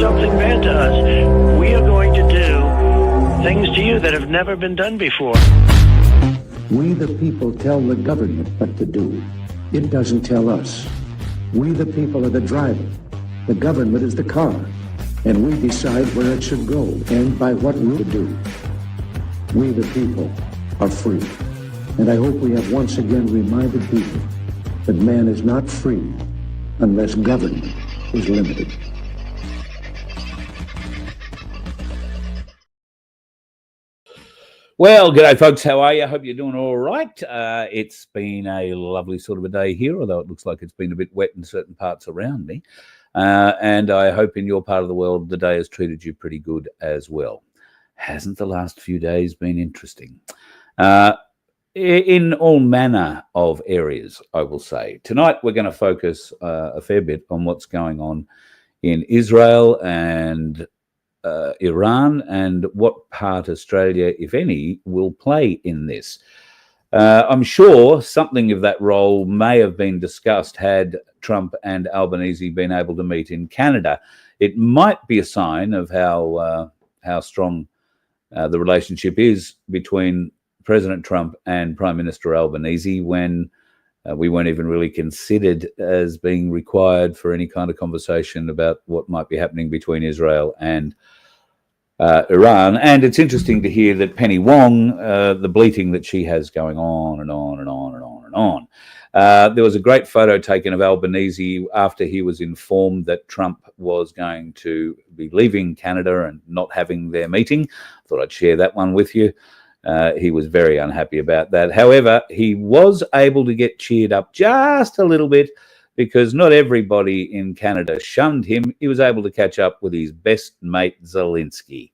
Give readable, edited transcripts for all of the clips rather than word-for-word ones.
something bad to us, we are going to do things to you that have never been done before. We the people tell the government what to do. It doesn't tell us. We the people are the driver. The government is the car. And we decide where it should go and by what route to do. We the people are free. And I hope we have once again reminded people that man is not free unless government is limited. Well, g'day folks, how are you? Hope you're doing all right. It's been a lovely sort of a day here, although it looks like it's been a bit wet in certain parts around me. And I hope in your part of the world the day has treated you pretty good as well. Hasn't the last few days been interesting? In all manner of areas, I will say. Tonight we're going to focus a fair bit on what's going on in Israel and Iran, and what part Australia, if any, will play in this. I'm sure something of that role may have been discussed had Trump and Albanese been able to meet in Canada. It might be a sign of how strong the relationship is between President Trump and Prime Minister Albanese when we weren't even really considered as being required for any kind of conversation about what might be happening between Israel and Iran. And it's interesting to hear that Penny Wong, the bleating that she has going on and on and on and on and on. There was a great photo taken of Albanese after he was informed that Trump was going to be leaving Canada and not having their meeting. Thought I'd share that one with you. He was very unhappy about that. However, he was able to get cheered up just a little bit because not everybody in Canada shunned him. He was able to catch up with his best mate, Zelensky.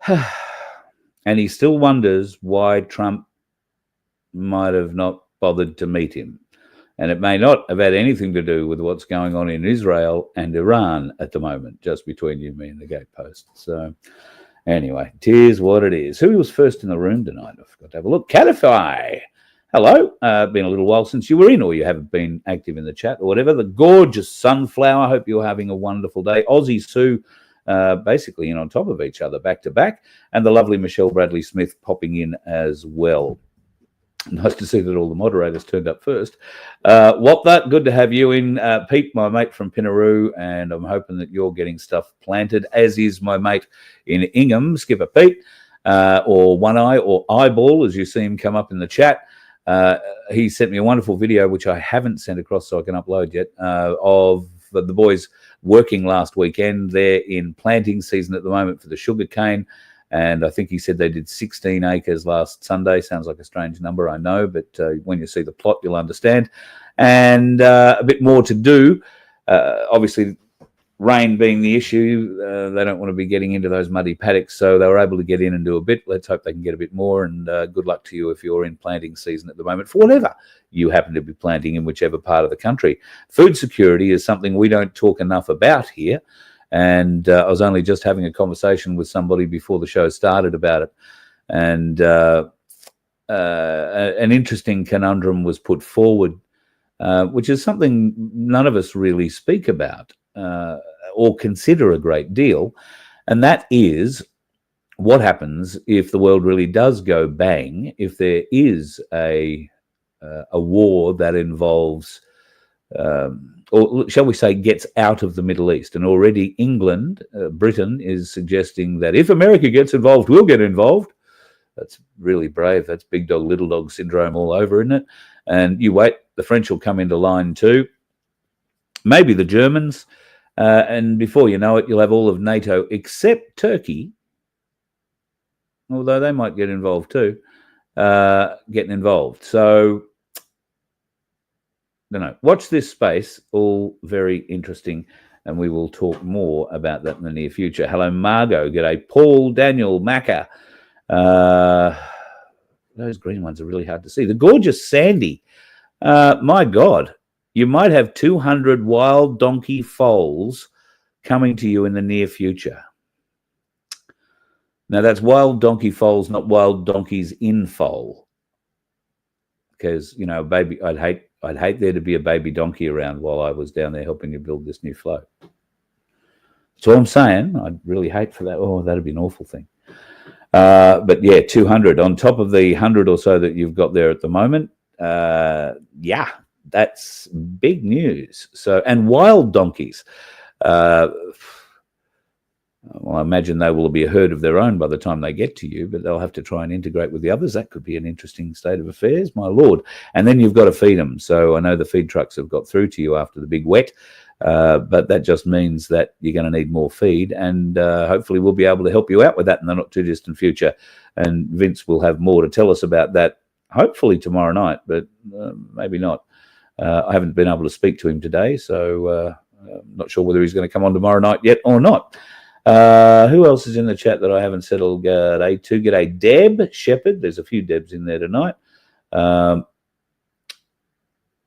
And he still wonders why Trump might have not bothered to meet him. And it may not have had anything to do with what's going on in Israel and Iran at the moment, just between you, me, and the gatepost. So anyway, it is what it is. Who was first in the room tonight? I forgot to have a look. Catify. Hello. Been a little while since you were in, or you haven't been active in the chat or whatever. The gorgeous Sunflower. Hope you're having a wonderful day. Aussie Sue, basically in on top of each other, back to back. And the lovely Michelle Bradley Smith popping in as well. Nice to see that all the moderators turned up first. What that? Good to have you in. Pete, my mate from Pinaroo, and I'm hoping that you're getting stuff planted, as is my mate in Ingham, Skipper Pete, or One Eye, or Eyeball, as you see him come up in the chat. He sent me a wonderful video, which I haven't sent across so I can upload yet, of the boys working last weekend. They're in planting season at the moment for the sugarcane. And I think he said they did 16 acres last Sunday. Sounds like a strange number, I know, but when you see the plot, you'll understand. And a bit more to do. Obviously, rain being the issue, they don't want to be getting into those muddy paddocks, so they were able to get in and do a bit. Let's hope they can get a bit more, and good luck to you if you're in planting season at the moment, for whatever you happen to be planting in whichever part of the country. Food security is something we don't talk enough about here. And I was only just having a conversation with somebody before the show started about it. And an interesting conundrum was put forward, which is something none of us really speak about or consider a great deal. And that is what happens if the world really does go bang, if there is a war that involves or shall we say, gets out of the Middle East. And already England, Britain, is suggesting that if America gets involved, we'll get involved. That's really brave. That's big dog, little dog syndrome all over, isn't it? And you wait, the French will come into line too. Maybe the Germans. And before you know it, you'll have all of NATO except Turkey, although they might get involved too, getting involved. So, no. Watch this space, all very interesting, and we will talk more about that in the near future. Hello, Margot. G'day, Paul, Daniel, Macca. Those green ones are really hard to see. The gorgeous Sandy. My God, you might have 200 wild donkey foals coming to you in the near future. Now, that's wild donkey foals, not wild donkeys in foal. Because, you know, baby, I'd hate there to be a baby donkey around while I was down there helping you build this new float. So I'm saying I'd really hate for that. Oh, that'd be an awful thing. But yeah, 200 on top of the 100 or so that you've got there at the moment. Yeah, that's big news. So, and wild donkeys. Well, I imagine they will be a herd of their own by the time they get to you, but they'll have to try and integrate with the others. That could be an interesting state of affairs, my lord. And then you've got to feed them. So I know the feed trucks have got through to you after the big wet, but that just means that you're going to need more feed, and hopefully we'll be able to help you out with that in the not too distant future. And Vince will have more to tell us about that, hopefully tomorrow night, but maybe not. I haven't been able to speak to him today, so I'm not sure whether he's going to come on tomorrow night yet or not. Who else is in the chat that I haven't settled? G'day, Deb Shepherd. There's a few Debs in there tonight.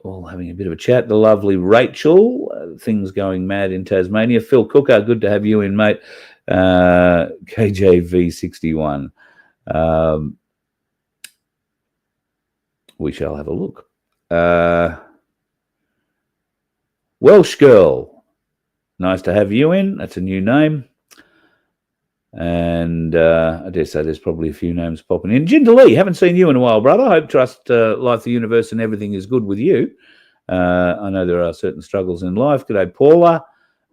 All having a bit of a chat. The lovely Rachel. Things going mad in Tasmania. Phil Cooker, good to have you in, mate. KJV61. We shall have a look. Welsh Girl. Nice to have you in. That's a new name. And I dare say there's probably a few names popping in. Jinder Lee, haven't seen you in a while, brother. Hope, trust, life, the universe, and everything is good with you. I know there are certain struggles in life. G'day, Paula.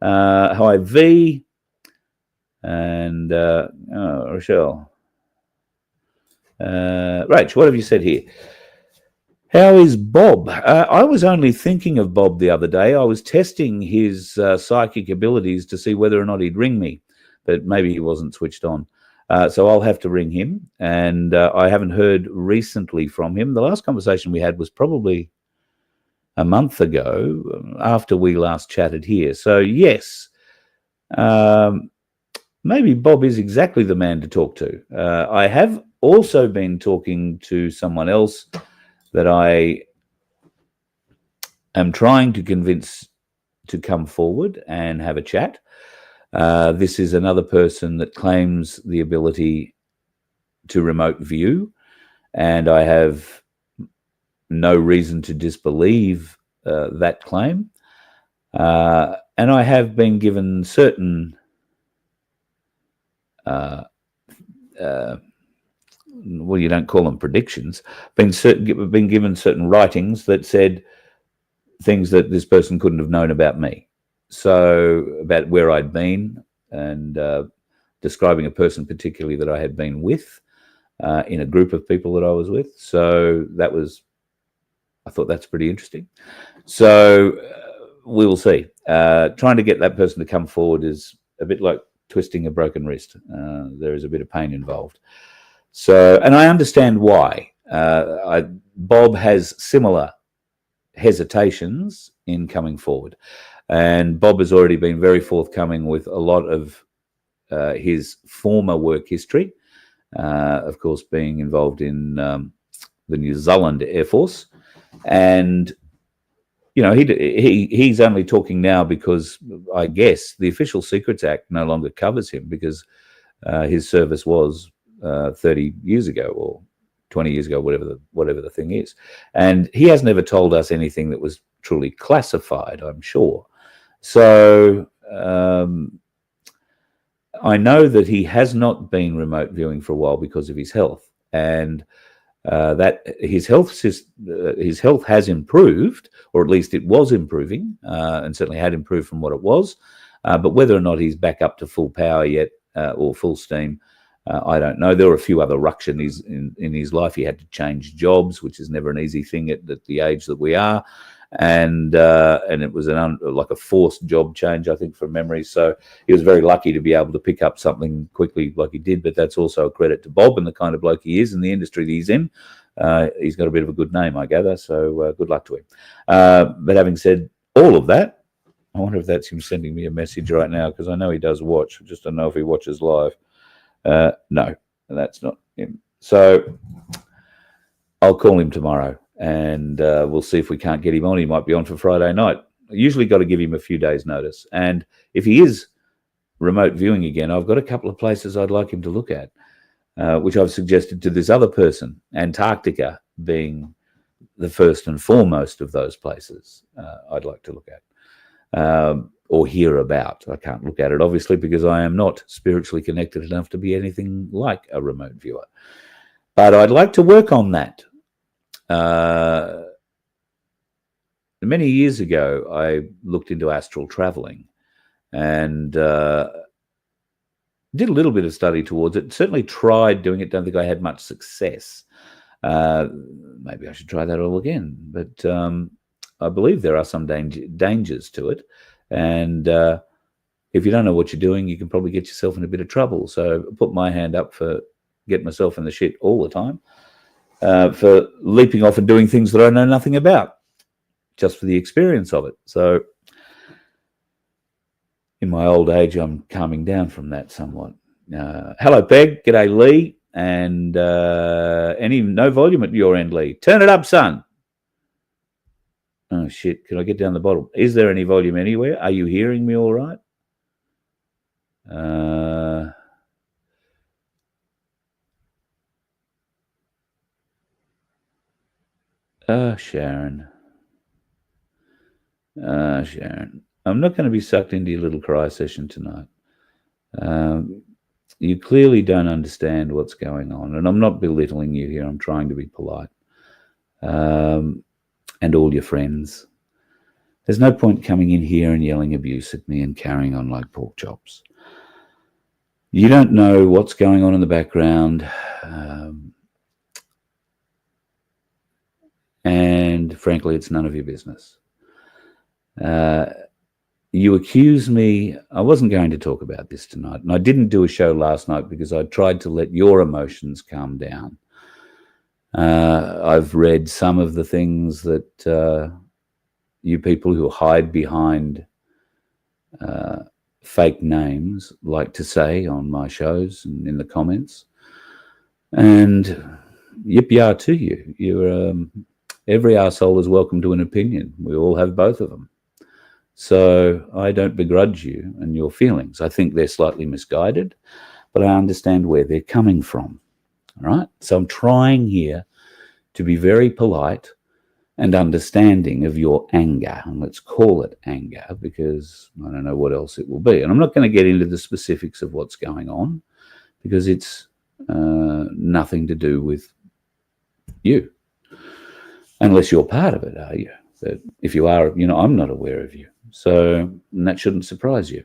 Hi, V. And Rochelle. Rach, what have you said here? How is Bob? I was only thinking of Bob the other day. I was testing his psychic abilities to see whether or not he'd ring me, but maybe he wasn't switched on. So I'll have to ring him, and I haven't heard recently from him. The last conversation we had was probably a month ago after we last chatted here. So yes, maybe Bob is exactly the man to talk to. I have also been talking to someone else that I am trying to convince to come forward and have a chat. This is another person that claims the ability to remote view, and I have no reason to disbelieve that claim. And I have been given certain well, you don't call them predictions, been given certain writings that said things that this person couldn't have known about me. So about where I'd been, and describing a person particularly that I had been with in a group of people that I was with. So that was, I thought that's pretty interesting. So we will see. Trying to get that person to come forward is a bit like twisting a broken wrist. There is a bit of pain involved. So, and I understand why. Bob has similar hesitations in coming forward. And Bob has already been very forthcoming with a lot of his former work history, of course, being involved in the New Zealand Air Force. And, you know, he's only talking now because I guess the Official Secrets Act no longer covers him, because his service was 30 years ago or 20 years ago, whatever the thing is. And he hasn't ever told us anything that was truly classified, I'm sure. So I know that he has not been remote viewing for a while because of his health, and that his health has improved, or at least it was improving, and certainly had improved from what it was. But whether or not he's back up to full power yet, or full steam, I don't know. There were a few other ructions in his life. He had to change jobs, which is never an easy thing at the age that we are. And it was like a forced job change, I think, from memory. So he was very lucky to be able to pick up something quickly like he did. But that's also a credit to Bob and the kind of bloke he is in the industry that he's in. He's got a bit of a good name, I gather. So good luck to him. But having said all of that, I wonder if that's him sending me a message right now, because I know he does watch. I just don't know if he watches live. No, that's not him. So I'll call him tomorrow, and we'll see if we can't get him on. He might be on for Friday night. I usually got to give him a few days' notice. And if he is remote viewing again, I've got a couple of places I'd like him to look at, which I've suggested to this other person, Antarctica being the first and foremost of those places I'd like to look at. or hear about. I can't look at it, obviously, because I am not spiritually connected enough to be anything like a remote viewer. But I'd like to work on that. Many years ago, I looked into astral traveling and did a little bit of study towards it. Certainly tried doing it. Don't think I had much success. Maybe I should try that all again. But I believe there are some dangers to it. And if you don't know what you're doing, you can probably get yourself in a bit of trouble. So I put my hand up for getting myself in the shit all the time, for leaping off and doing things that I know nothing about, just for the experience of it. So in my old age, I'm calming down from that somewhat. Hello, Peg. G'day, Lee. And no volume at your end, Lee. Turn it up, son. Oh, shit. Can I get down the bottom? Is there any volume anywhere? Are you hearing me all right? Sharon. Sharon. I'm not going to be sucked into your little cry session tonight. You clearly don't understand what's going on. And I'm not belittling you here. I'm trying to be polite. And all your friends. There's no point coming in here and yelling abuse at me and carrying on like pork chops. You don't know what's going on in the background. And frankly, it's none of your business. You accuse me. I wasn't going to talk about this tonight. And I didn't do a show last night because I tried to let your emotions calm down. I've read some of the things that you people who hide behind fake names like to say on my shows and in the comments. And yip-yah to you. You're every arsehole is welcome to an opinion. We all have both of them. So I don't begrudge you and your feelings. I think they're slightly misguided, but I understand where they're coming from. All right? So I'm trying here to be very polite and understanding of your anger. And let's call it anger because I don't know what else it will be. And I'm not going to get into the specifics of what's going on because it's nothing to do with you. Unless you're part of it, are you? But if you are, I'm not aware of you. So that shouldn't surprise you.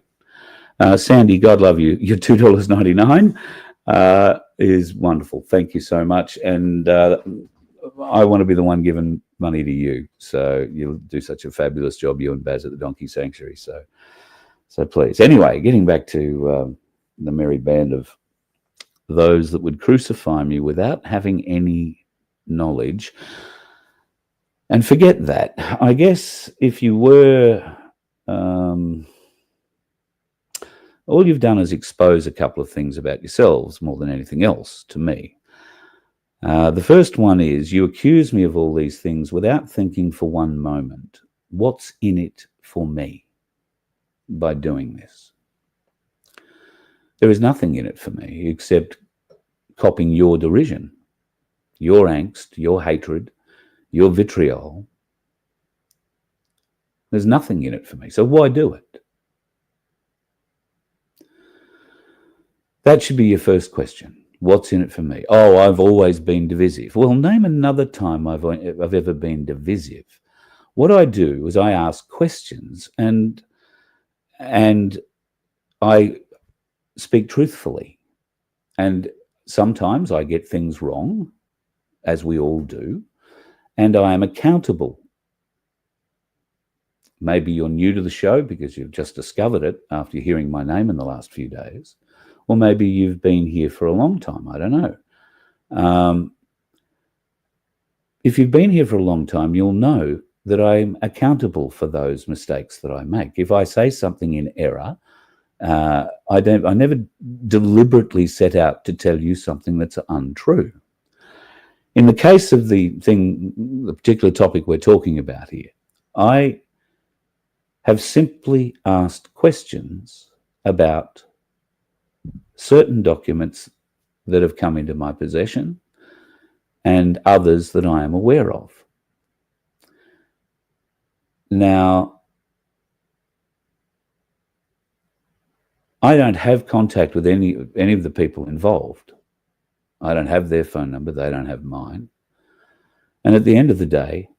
Sandy, God love you. Your $2.99 is wonderful. Thank you so much. And I want to be the one giving money to you. So you'll do such a fabulous job, you and Baz at the Donkey Sanctuary. So please. Anyway, getting back to the merry band of those that would crucify me without having any knowledge. And forget that. I guess if you were, all you've done is expose a couple of things about yourselves more than anything else to me. The first one is you accuse me of all these things without thinking for one moment, what's in it for me by doing this? There is nothing in it for me except copying your derision, your angst, your hatred, your vitriol. There's nothing in it for me. So why do it? That should be your first question. What's in it for me? Oh, I've always been divisive. Well, name another time I've ever been divisive. What I do is I ask questions and I speak truthfully. And sometimes I get things wrong, as we all do. And I am accountable. Maybe you're new to the show because you've just discovered it after hearing my name in the last few days. Or maybe you've been here for a long time. I don't know. If you've been here for a long time, you'll know that I'm accountable for those mistakes that I make. If I say something in error, I never deliberately set out to tell you something that's untrue. In the case of the particular topic we're talking about here, I have simply asked questions about certain documents that have come into my possession and others that I am aware of. Now, I don't have contact with any of the people involved. I don't have their phone number. They don't have mine. And at the end of the day,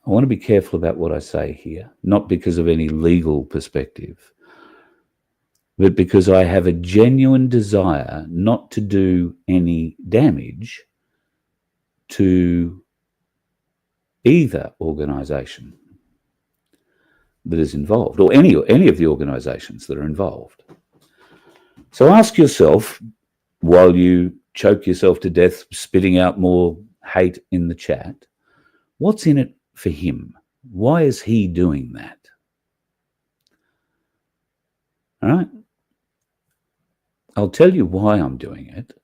I want to be careful about what I say here, not because of any legal perspective, but because I have a genuine desire not to do any damage to either organisation that is involved, or any of the organisations that are involved. So ask yourself, while you choke yourself to death spitting out more hate in the chat, what's in it for him? Why is he doing that? All right? I'll tell you why I'm doing it.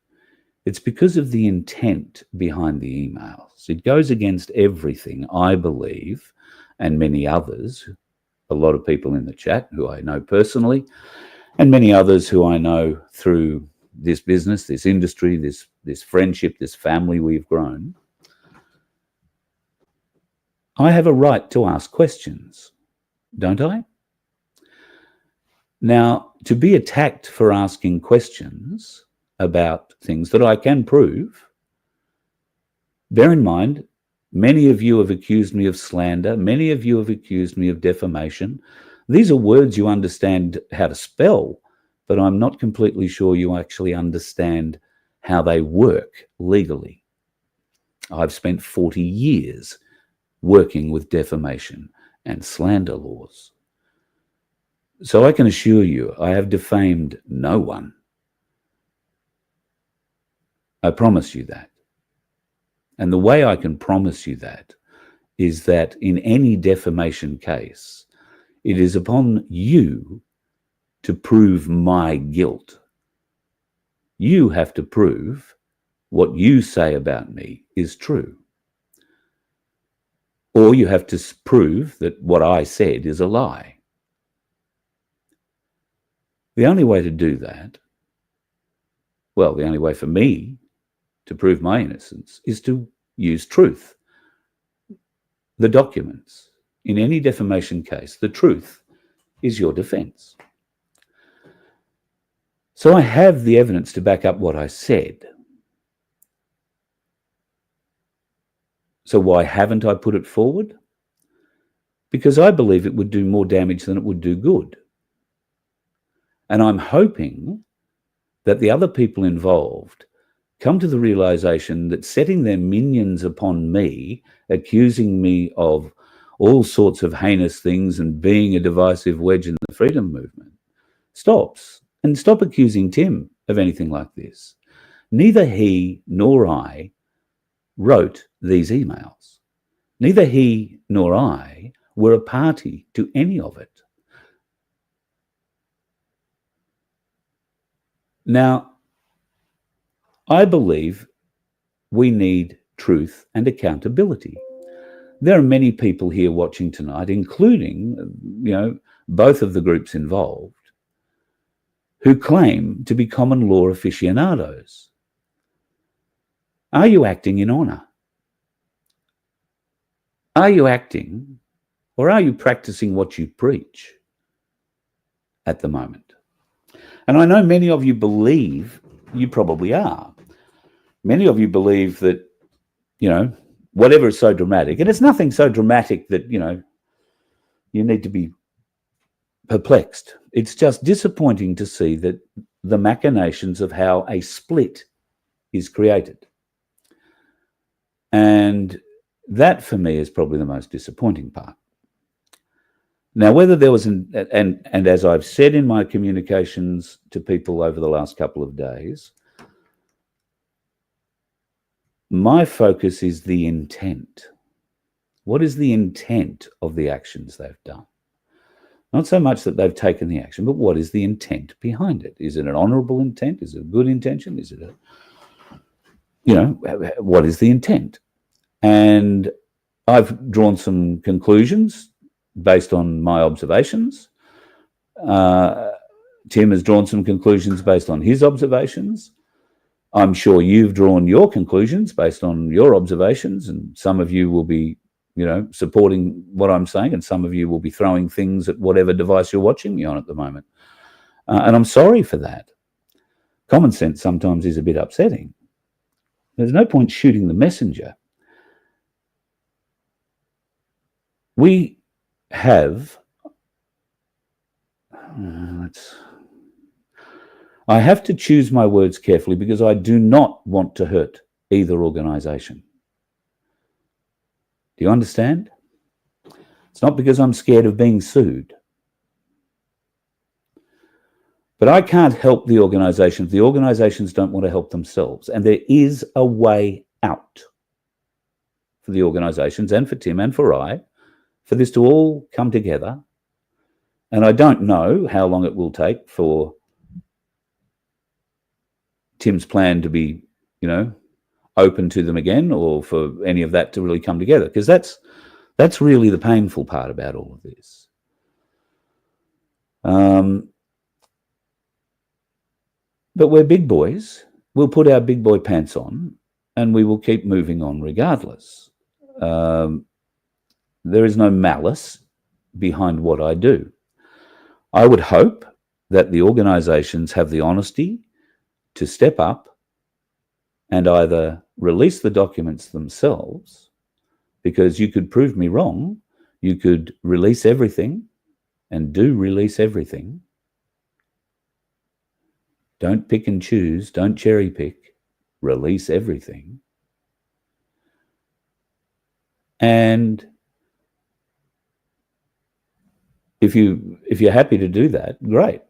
It's because of the intent behind the emails. It goes against everything I believe, and many others, a lot of people in the chat who I know personally, and many others who I know through this business, this industry, this friendship, this family we've grown. I have a right to ask questions, don't I? Now, to be attacked for asking questions about things that I can prove, bear in mind, many of you have accused me of slander. Many of you have accused me of defamation. These are words you understand how to spell, but I'm not completely sure you actually understand how they work legally. I've spent 40 years working with defamation and slander laws. So I can assure you, I have defamed no one. I promise you that. And the way I can promise you that is that in any defamation case, it is upon you to prove my guilt. You have to prove what you say about me is true. Or you have to prove that what I said is a lie. The only way to do that, well, the only way for me to prove my innocence is to use truth. The documents. In any defamation case, the truth is your defense. So I have the evidence to back up what I said. So why haven't I put it forward? Because I believe it would do more damage than it would do good. And I'm hoping that the other people involved come to the realization that setting their minions upon me, accusing me of all sorts of heinous things and being a divisive wedge in the freedom movement, stops. And stop accusing Tim of anything like this. Neither he nor I wrote these emails. Neither he nor I were a party to any of it. Now, I believe we need truth and accountability. There are many people here watching tonight, including, both of the groups involved, who claim to be common law aficionados. Are you acting in honor? Are you acting, or are you practicing what you preach at the moment? And I know many of you believe, you probably are, many of you believe that, whatever is so dramatic, and it's nothing so dramatic that, you need to be perplexed. It's just disappointing to see that the machinations of how a split is created. And that for me is probably the most disappointing part. Now, whether there was and as I've said in my communications to people over the last couple of days, my focus is the intent. What is the intent of the actions they've done? Not so much that they've taken the action, but what is the intent behind it? Is it an honorable intent? Is it a good intention? Is it what is the intent? And I've drawn some conclusions based on my observations. Tim has drawn some conclusions based on his observations. I'm sure you've drawn your conclusions based on your observations, and some of you will be supporting what I'm saying, and some of you will be throwing things at whatever device you're watching me on at the moment. And I'm sorry for that. Common sense sometimes is a bit upsetting. There's no point shooting the messenger. We have... I have to choose my words carefully because I do not want to hurt either organisation. Do you understand? It's not because I'm scared of being sued. But I can't help the organisations. The organisations don't want to help themselves. And there is a way out for the organisations and for Tim and for I, for this to all come together. And I don't know how long it will take for Tim's plan to be, open to them again, or for any of that to really come together, because that's really the painful part about all of this. But we're big boys. We'll put our big boy pants on and we will keep moving on regardless. There is no malice behind what I do. I would hope that the organisations have the honesty to step up and either release the documents themselves, because you could prove me wrong. You could release everything, and do release everything. Don't pick and choose. Don't cherry pick. Release everything. And if you're happy to do that, great.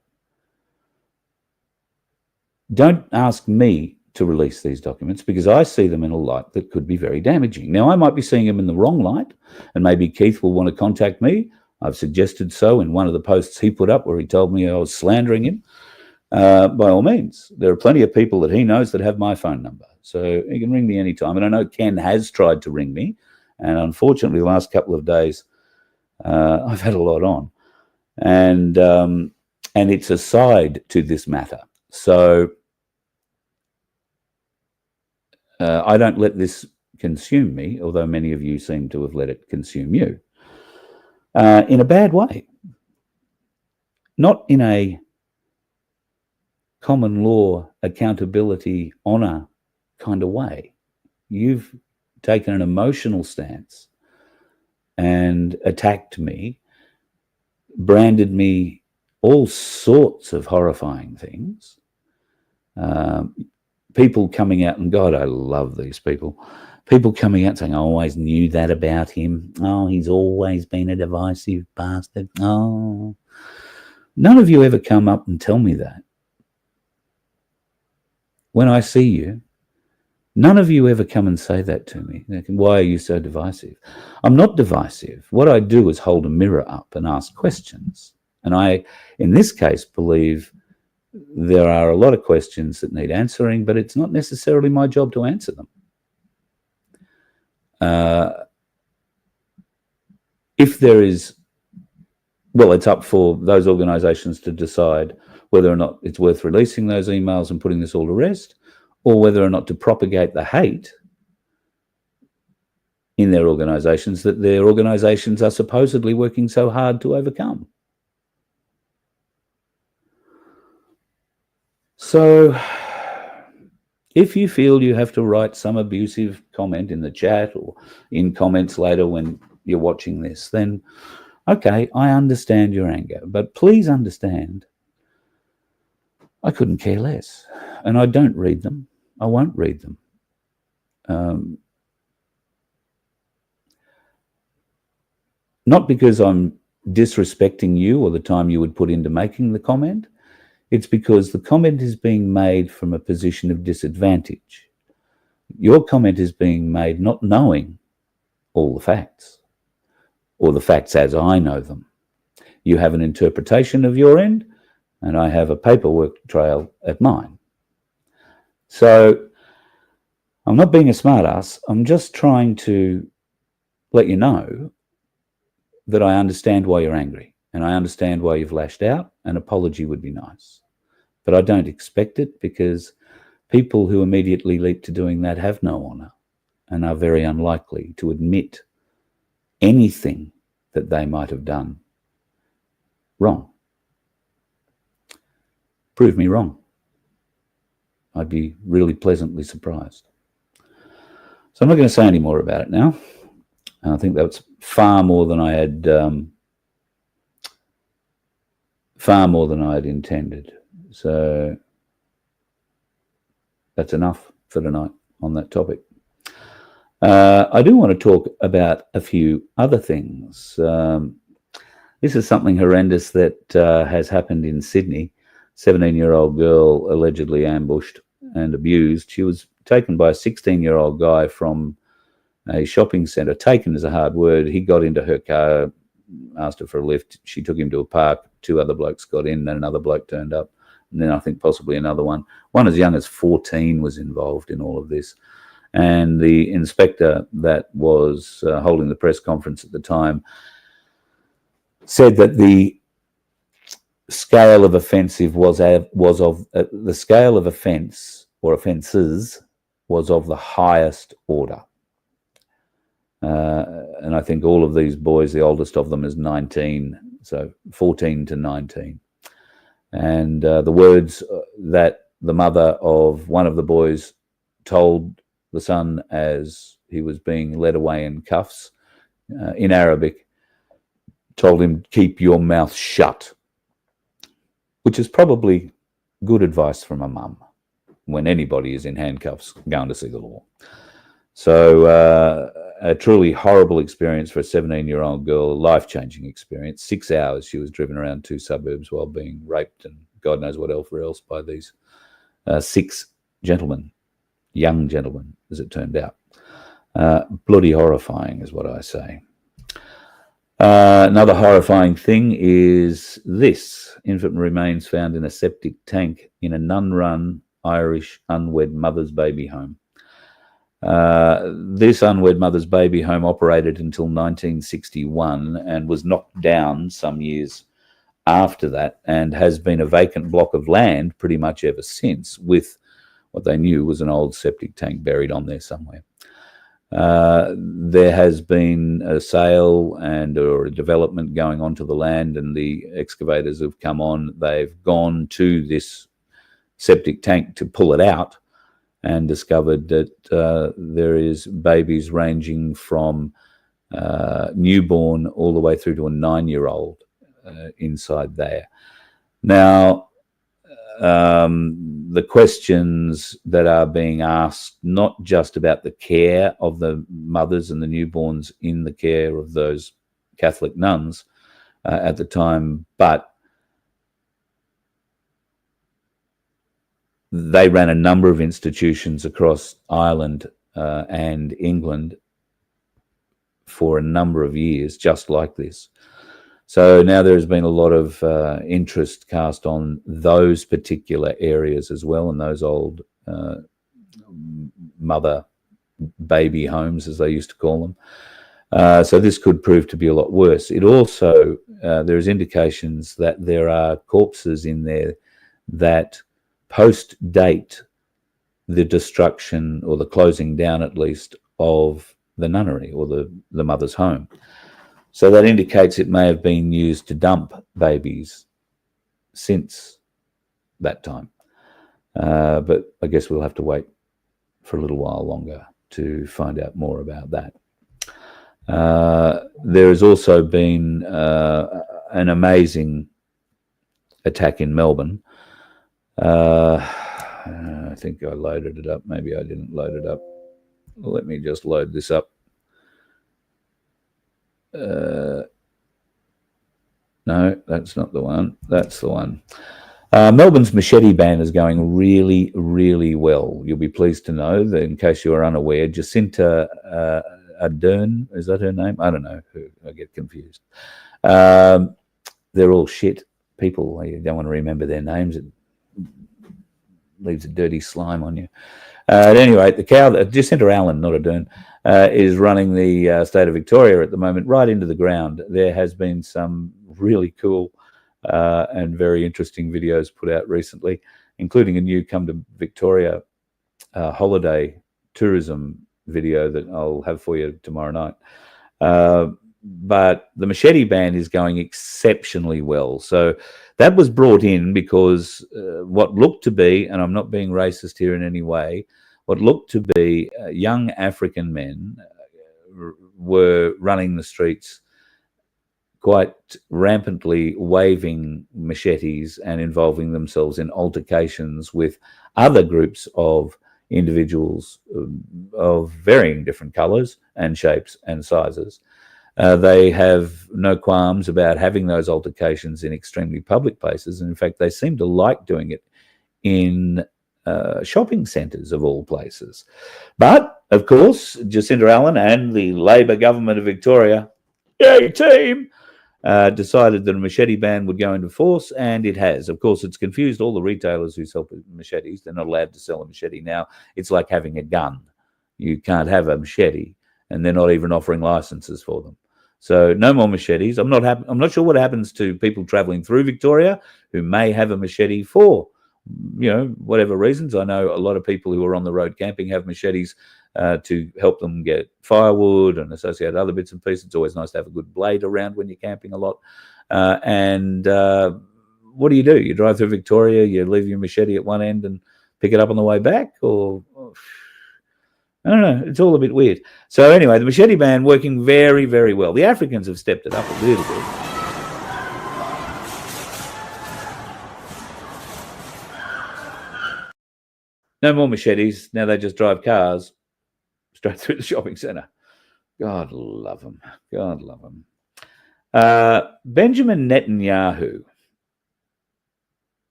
Don't ask me to release these documents, because I see them in a light that could be very damaging. Now, I might be seeing them in the wrong light, and maybe Keith will want to contact me. I've suggested so in one of the posts he put up where he told me I was slandering him. By all means, there are plenty of people that he knows that have my phone number, so he can ring me anytime. And I know Ken has tried to ring me, and unfortunately the last couple of days I've had a lot on, and it's a side to this matter. So I don't let this consume me, although many of you seem to have let it consume you, in a bad way. Not in a common law, accountability, honour kind of way. You've taken an emotional stance and attacked me, branded me all sorts of horrifying things. People coming out, and God, I love these people. People coming out saying, I always knew that about him. Oh, he's always been a divisive bastard. Oh, none of you ever come up and tell me that. When I see you, none of you ever come and say that to me. Why are you so divisive? I'm not divisive. What I do is hold a mirror up and ask questions. And I, in this case, believe there are a lot of questions that need answering, but it's not necessarily my job to answer them. If there is, well, it's up for those organisations to decide whether or not it's worth releasing those emails and putting this all to rest, or whether or not to propagate the hate in their organisations that their organisations are supposedly working so hard to overcome. So if you feel you have to write some abusive comment in the chat or in comments later when you're watching this, then okay, I understand your anger, but please understand I couldn't care less, and I don't read them. I won't read them. Not because I'm disrespecting you or the time you would put into making the comment. It's because the comment is being made from a position of disadvantage. Your comment is being made not knowing all the facts, or the facts as I know them. You have an interpretation of your end, and I have a paperwork trail at mine. So I'm not being a smartass. I'm just trying to let you know that I understand why you're angry, and I understand why you've lashed out. An apology would be nice. But I don't expect it, because people who immediately leap to doing that have no honour and are very unlikely to admit anything that they might have done wrong. Prove me wrong. I'd be really pleasantly surprised. So I'm not going to say any more about it now. I think that's far more than I had intended. So that's enough for tonight on that topic. I do want to talk about a few other things. This is something horrendous that has happened in Sydney. 17-year-old girl allegedly ambushed and abused. She was taken by a 16-year-old guy from a shopping centre. Taken is a hard word. He got into her car, asked her for a lift. She took him to a park. 2 other blokes got in, then another bloke turned up, and then I think possibly another one. One as young as 14 was involved in all of this. And the inspector that was holding the press conference at the time said that the scale of offensive the scale of offence or offences was of the highest order. And I think all of these boys, the oldest of them is 19, so 14 to 19. And the words that the mother of one of the boys told the son as he was being led away in cuffs in Arabic, told him, "Keep your mouth shut," which is probably good advice from a mum when anybody is in handcuffs going to see the law. So a truly horrible experience for a 17-year-old girl, a life-changing experience. 6 hours she was driven around 2 suburbs while being raped and God knows what else by these 6 gentlemen, young gentlemen, as it turned out. Bloody horrifying is what I say. Another horrifying thing is this. Infant remains found in a septic tank in a nun-run Irish unwed mother's baby home. This unwed mother's baby home operated until 1961 and was knocked down some years after that and has been a vacant block of land pretty much ever since, with what they knew was an old septic tank buried on there somewhere. There has been a sale or a development going onto the land, and the excavators have come on. They've gone to this septic tank to pull it out and discovered that there is babies ranging from newborn all the way through to a 9-year-old inside there. Now, the questions that are being asked, not just about the care of the mothers and the newborns in the care of those Catholic nuns at the time, but they ran a number of institutions across Ireland and England for a number of years, just like this. So now there has been a lot of interest cast on those particular areas as well, and those old mother-baby homes, as they used to call them. So this could prove to be a lot worse. It also, there's indications that there are corpses in there that post-date the destruction or the closing down, at least, of the nunnery or the mother's home. So that indicates it may have been used to dump babies since that time. But I guess we'll have to wait for a little while longer to find out more about that. There has also been an amazing attack in Melbourne. I think I loaded it up. Maybe I didn't load it up. Let me just load this up. No, that's not the one. That's the one. Melbourne's machete ban is going really, really well. You'll be pleased to know that, in case you are unaware, Jacinta Ardern, is that her name? I don't know. I get confused. They're all shit people. You don't want to remember their names. It leaves a dirty slime on you. At any rate, the cow, Jacinta Allen, not Ardern, is running the state of Victoria at the moment right into the ground. There has been some really cool and very interesting videos put out recently, including a new Come to Victoria holiday tourism video that I'll have for you tomorrow night. but the machete ban is going exceptionally well. So that was brought in because what looked to be, and I'm not being racist here in any way, what looked to be young African men were running the streets quite rampantly, waving machetes and involving themselves in altercations with other groups of individuals of varying different colours and shapes and sizes. They have no qualms about having those altercations in extremely public places. And in fact, they seem to like doing it in shopping centres of all places. But, of course, Jacinda Allen and the Labor government of Victoria, yay team, decided that a machete ban would go into force, and it has. Of course, it's confused all the retailers who sell machetes. They're not allowed to sell a machete now. It's like having a gun. You can't have a machete, and they're not even offering licenses for them. So no more machetes. I'm not sure what happens to people travelling through Victoria who may have a machete for, whatever reasons. I know a lot of people who are on the road camping have machetes to help them get firewood and associated other bits and pieces. It's always nice to have a good blade around when you're camping a lot. What do? You drive through Victoria, you leave your machete at one end and pick it up on the way back? Or I don't know. It's all a bit weird. So anyway, the machete ban working very, very well. The Africans have stepped it up a little bit. No more machetes. Now they just drive cars straight through the shopping centre. God love them. God love them. Benjamin Netanyahu.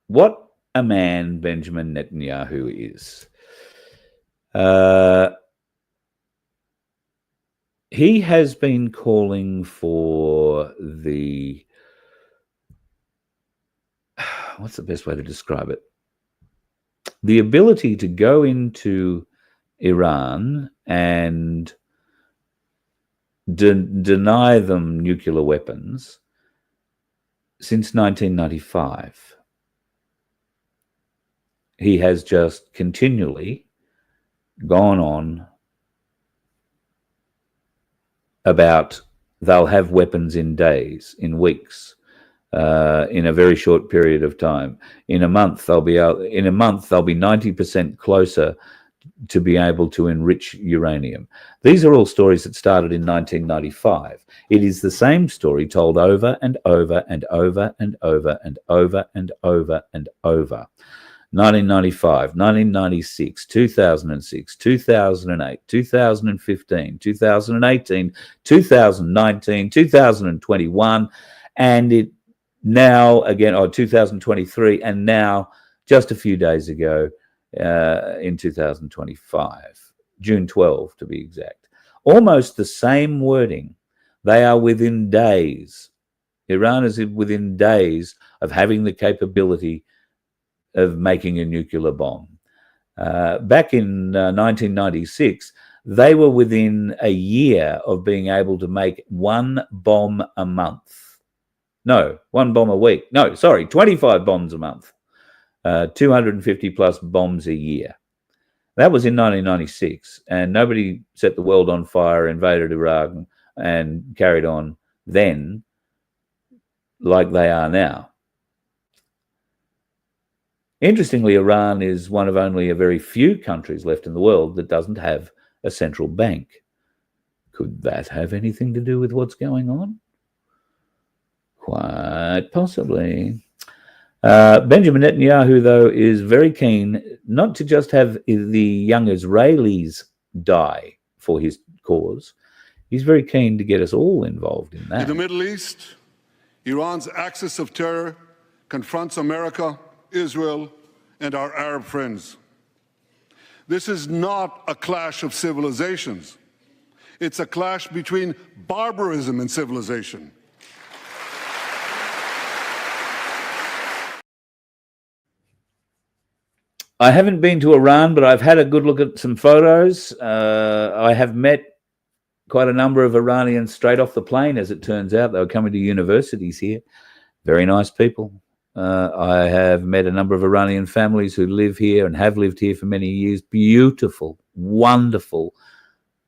What a man Benjamin Netanyahu is. He has been calling for the... what's the best way to describe it? The ability to go into Iran and deny them nuclear weapons since 1995. He has just continually gone on about they'll have weapons in days, in weeks, in a very short period of time. In a month, they'll be 90% closer to be able to enrich uranium. These are all stories that started in 1995. It is the same story told over and over and over and over and over and over and over. 1995, 1996, 2006, 2008, 2015, 2018, 2019, 2021, and it now again, 2023, and now just a few days ago in 2025, June 12 to be exact. Almost the same wording. They are within days. Iran is within days of having the capability of making a nuclear bomb. Back in 1996, they were within a year of being able to make one bomb a month. No, one bomb a week. No, sorry, 25 bombs a month. 250 plus bombs a year. That was in 1996, and nobody set the world on fire, invaded Iraq, and carried on then like they are now. Interestingly, Iran is one of only a very few countries left in the world that doesn't have a central bank. Could that have anything to do with what's going on? Quite possibly. Benjamin Netanyahu, though, is very keen not to just have the young Israelis die for his cause. He's very keen to get us all involved in that. In the Middle East, Iran's axis of terror confronts America, Israel, and our Arab friends. This is not a clash of civilizations. It's a clash between barbarism and civilization. I haven't been to Iran, but I've had a good look at some photos. I have met quite a number of Iranians straight off the plane, as it turns out. They were coming to universities here. Very nice people. I have met a number of Iranian families who live here and have lived here for many years. Beautiful, wonderful,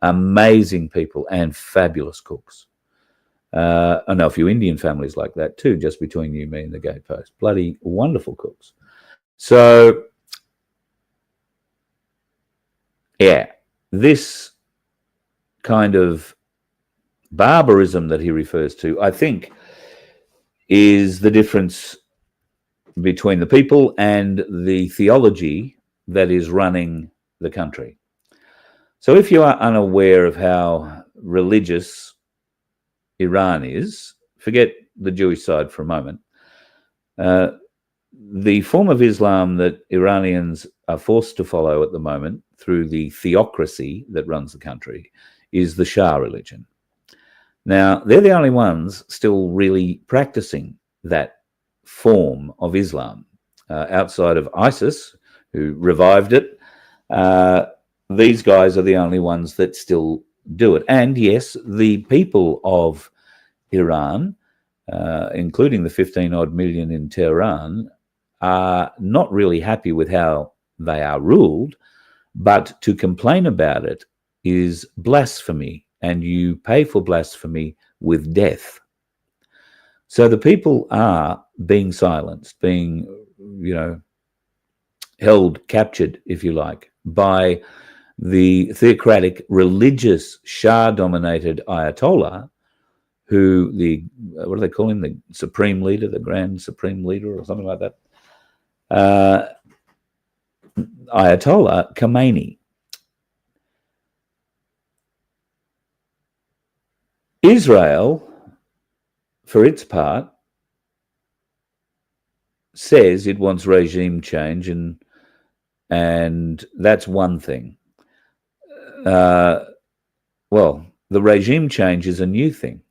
amazing people and fabulous cooks. I know a few Indian families like that too, just between you, me, and the gatepost. Bloody wonderful cooks. So, yeah, this kind of barbarism that he refers to, I think, is the difference between the people and the theology that is running the country. So if you are unaware of how religious Iran is, forget the Jewish side for a moment. The form of Islam that Iranians are forced to follow at the moment through the theocracy that runs the country is the Shah religion. Now, they're the only ones still really practicing that form of Islam. Outside of ISIS, who revived it, these guys are the only ones that still do it. And yes, the people of Iran, including the 15-odd million in Tehran, are not really happy with how they are ruled, but to complain about it is blasphemy, and you pay for blasphemy with death. So the people are being silenced, being, held captured, if you like, by the theocratic, religious, Shah-dominated Ayatollah, who what do they call him? The supreme leader, the grand supreme leader, or something like that. Ayatollah Khomeini. Israel, for its part, says it wants regime change, and that's one thing. Well, the regime change is a new thing,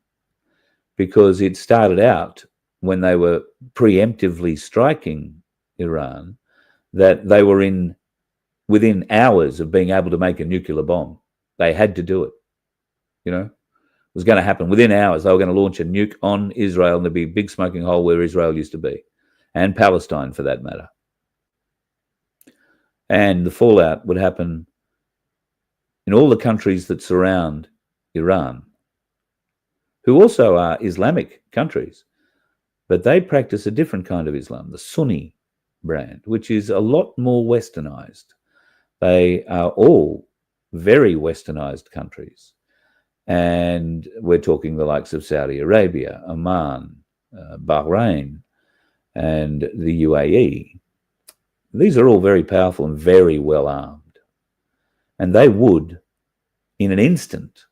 because it started out when they were preemptively striking Iran, that they were within hours of being able to make a nuclear bomb. They had to do it. It was going to happen within hours. They were going to launch a nuke on Israel, and there'd be a big smoking hole where Israel used to be, and Palestine for that matter. And the fallout would happen in all the countries that surround Iran, who also are Islamic countries, but they practice a different kind of Islam, the Sunni brand, which is a lot more westernized. They are all very westernized countries. And we're talking the likes of Saudi Arabia, Oman, Bahrain, and the UAE. These are all very powerful and very well armed. And they would, in an instant,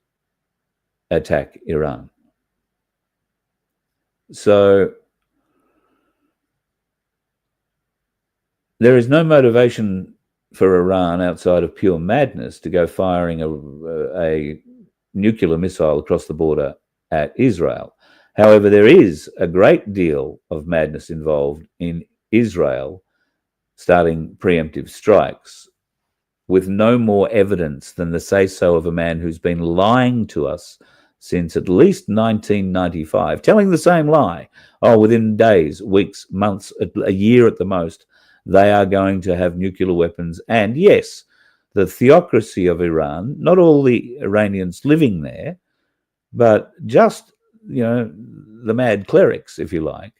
attack Iran. So there is no motivation for Iran outside of pure madness to go firing a nuclear missile across the border at Israel. However, there is a great deal of madness involved in Israel starting preemptive strikes with no more evidence than the say-so of a man who's been lying to us since at least 1995, telling the same lie. Oh, within days, weeks, months, a year at the most, they are going to have nuclear weapons. And yes, the theocracy of Iran, not all the Iranians living there, but just, the mad clerics, if you like,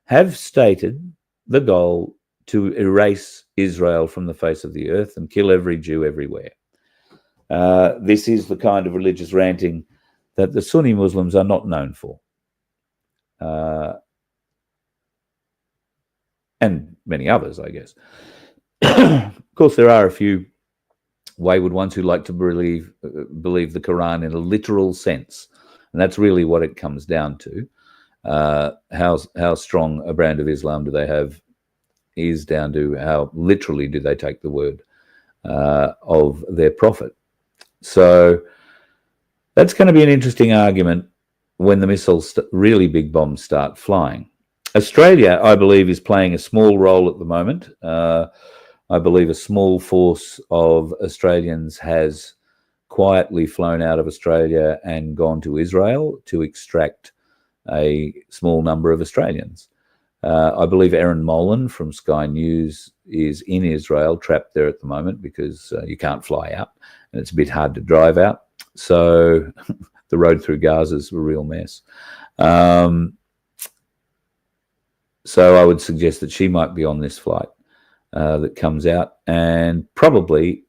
have stated the goal to erase Israel from the face of the earth and kill every Jew everywhere. This is the kind of religious ranting that the Sunni Muslims are not known for. And many others, I guess. Of course, there are a few wayward ones who like to believe the Quran in a literal sense. And that's really what it comes down to. How strong a brand of Islam do they have is down to how literally do they take the word of their prophet. So that's going to be an interesting argument when the missiles, really big bombs, start flying. Australia, I believe, is playing a small role at the moment. I believe a small force of Australians has quietly flown out of Australia and gone to Israel to extract a small number of Australians. I believe Erin Molan from Sky News is in Israel, trapped there at the moment because you can't fly out and it's a bit hard to drive out. So the road through Gaza is a real mess. So I would suggest that she might be on this flight that comes out, and probably,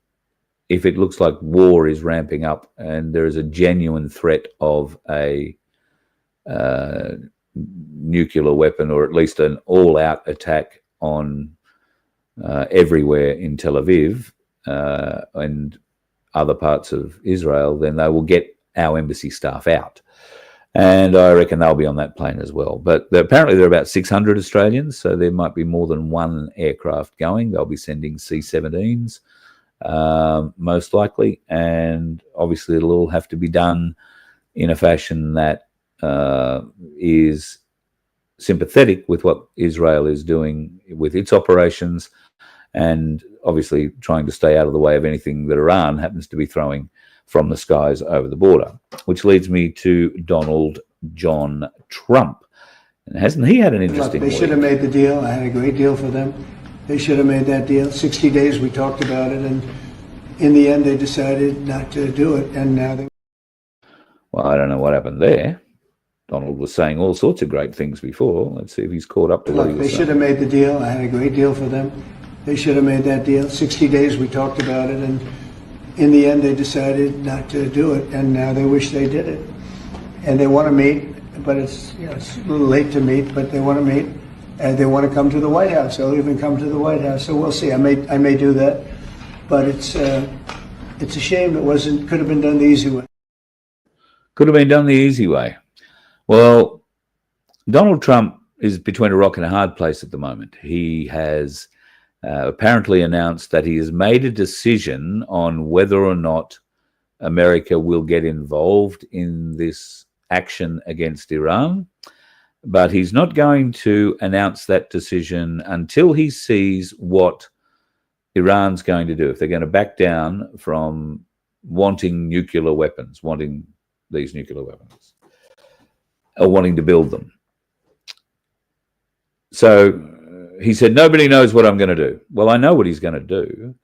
if it looks like war is ramping up and there is a genuine threat of a nuclear weapon, or at least an all-out attack on everywhere in Tel Aviv and other parts of Israel, then they will get our embassy staff out. And I reckon they'll be on that plane as well. But apparently there are about 600 Australians, so there might be more than one aircraft going. They'll be sending C-17s, most likely. And obviously it'll all have to be done in a fashion that is sympathetic with what Israel is doing with its operations, and obviously trying to stay out of the way of anything that Iran happens to be throwing from the skies over the border. Which leads me to Donald John Trump. And hasn't he had an interesting week? They should have made the deal. I had a great deal for them. They should have made that deal. 60 days we talked about it, and in the end they decided not to do it, and now they... Well, I don't know what happened there. Donald was saying all sorts of great things before. Let's see if he's caught up to what he was saying. They should have made the deal. I had a great deal for them. They should have made that deal. 60 days we talked about it, and in the end they decided not to do it, and now they wish they did it. And they want to meet, but it's a little late to meet, but they want to meet, and they want to come to the White House. They'll even come to the White House. So we'll see. I may do that, but it's a shame it could have been done the easy way. Could have been done the easy way. Well, Donald Trump is between a rock and a hard place at the moment. He has apparently announced that he has made a decision on whether or not America will get involved in this action against Iran, but he's not going to announce that decision until he sees what Iran's going to do. If they're going to back down from wanting nuclear weapons, wanting these nuclear weapons, or wanting to build them. So he said, nobody knows what I'm going to do. Well, I know what he's going to do.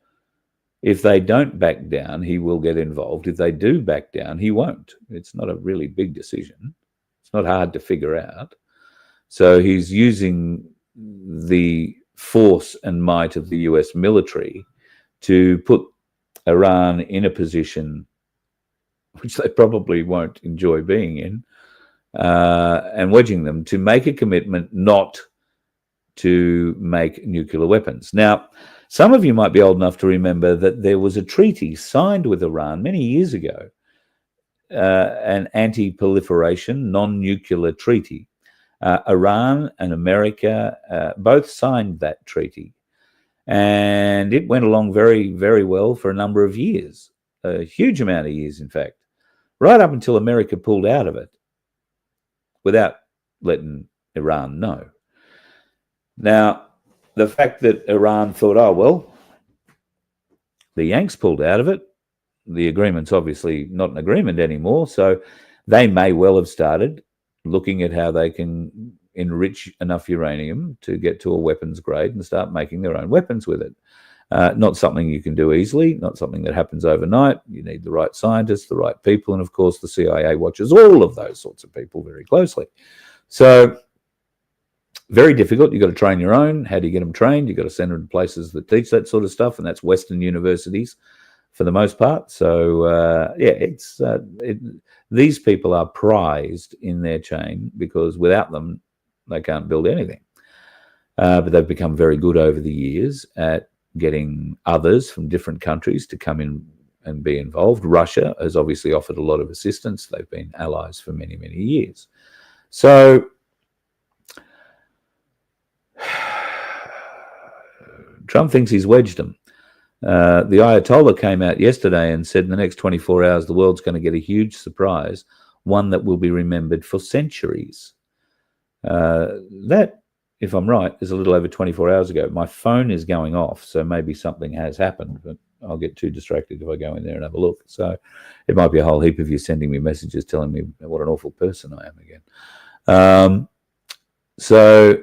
If they don't back down, he will get involved. If they do back down, he won't. It's not a really big decision. It's not hard to figure out. So he's using the force and might of the US military to put Iran in a position which they probably won't enjoy being in, and wedging them to make a commitment not to make nuclear weapons. Now, some of you might be old enough to remember that there was a treaty signed with Iran many years ago, an anti-proliferation, non-nuclear treaty. Iran and America both signed that treaty, and it went along very, very well for a number of years, a huge amount of years, in fact, right up until America pulled out of it without letting Iran know. Now, the fact that Iran thought, oh, well, the Yanks pulled out of it, the agreement's obviously not an agreement anymore, so they may well have started looking at how they can enrich enough uranium to get to a weapons grade and start making their own weapons with it. Not something you can do easily, not something that happens overnight. You need the right scientists, the right people, and of course the CIA watches all of those sorts of people very closely. So very difficult. You've got to train your own. How do you get them trained? You've got to send them to places that teach that sort of stuff, and that's Western universities for the most part. So these people are prized in their chain because without them, they can't build anything. But they've become very good over the years at getting others from different countries to come in and be involved. Russia has obviously offered a lot of assistance. They've been allies for many, many years. So Trump thinks he's wedged them. The Ayatollah came out yesterday and said in the next 24 hours, the world's going to get a huge surprise, one that will be remembered for centuries. That, if I'm right, is a little over 24 hours ago. My phone is going off, so maybe something has happened, but I'll get too distracted if I go in there and have a look. So it might be a whole heap of you sending me messages telling me what an awful person I am again. So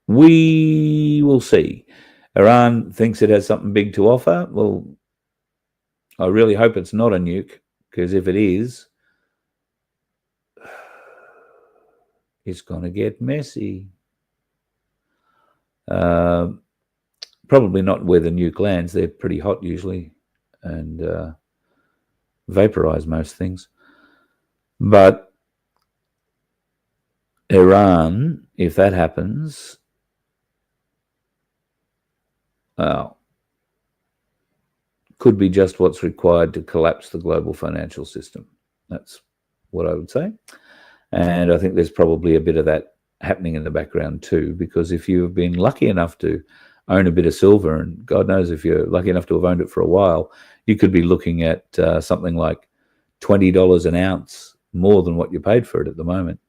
we will see. Iran thinks it has something big to offer. Well, I really hope it's not a nuke, because if it is, it's going to get messy. Probably not where the nuke lands. They're pretty hot usually and vaporize most things. But Iran, if that happens, could be just what's required to collapse the global financial system. That's what I would say. And I think there's probably a bit of that happening in the background too, because if you've been lucky enough to own a bit of silver, and God knows if you're lucky enough to have owned it for a while, you could be looking at something like $20 an ounce more than what you paid for it at the moment.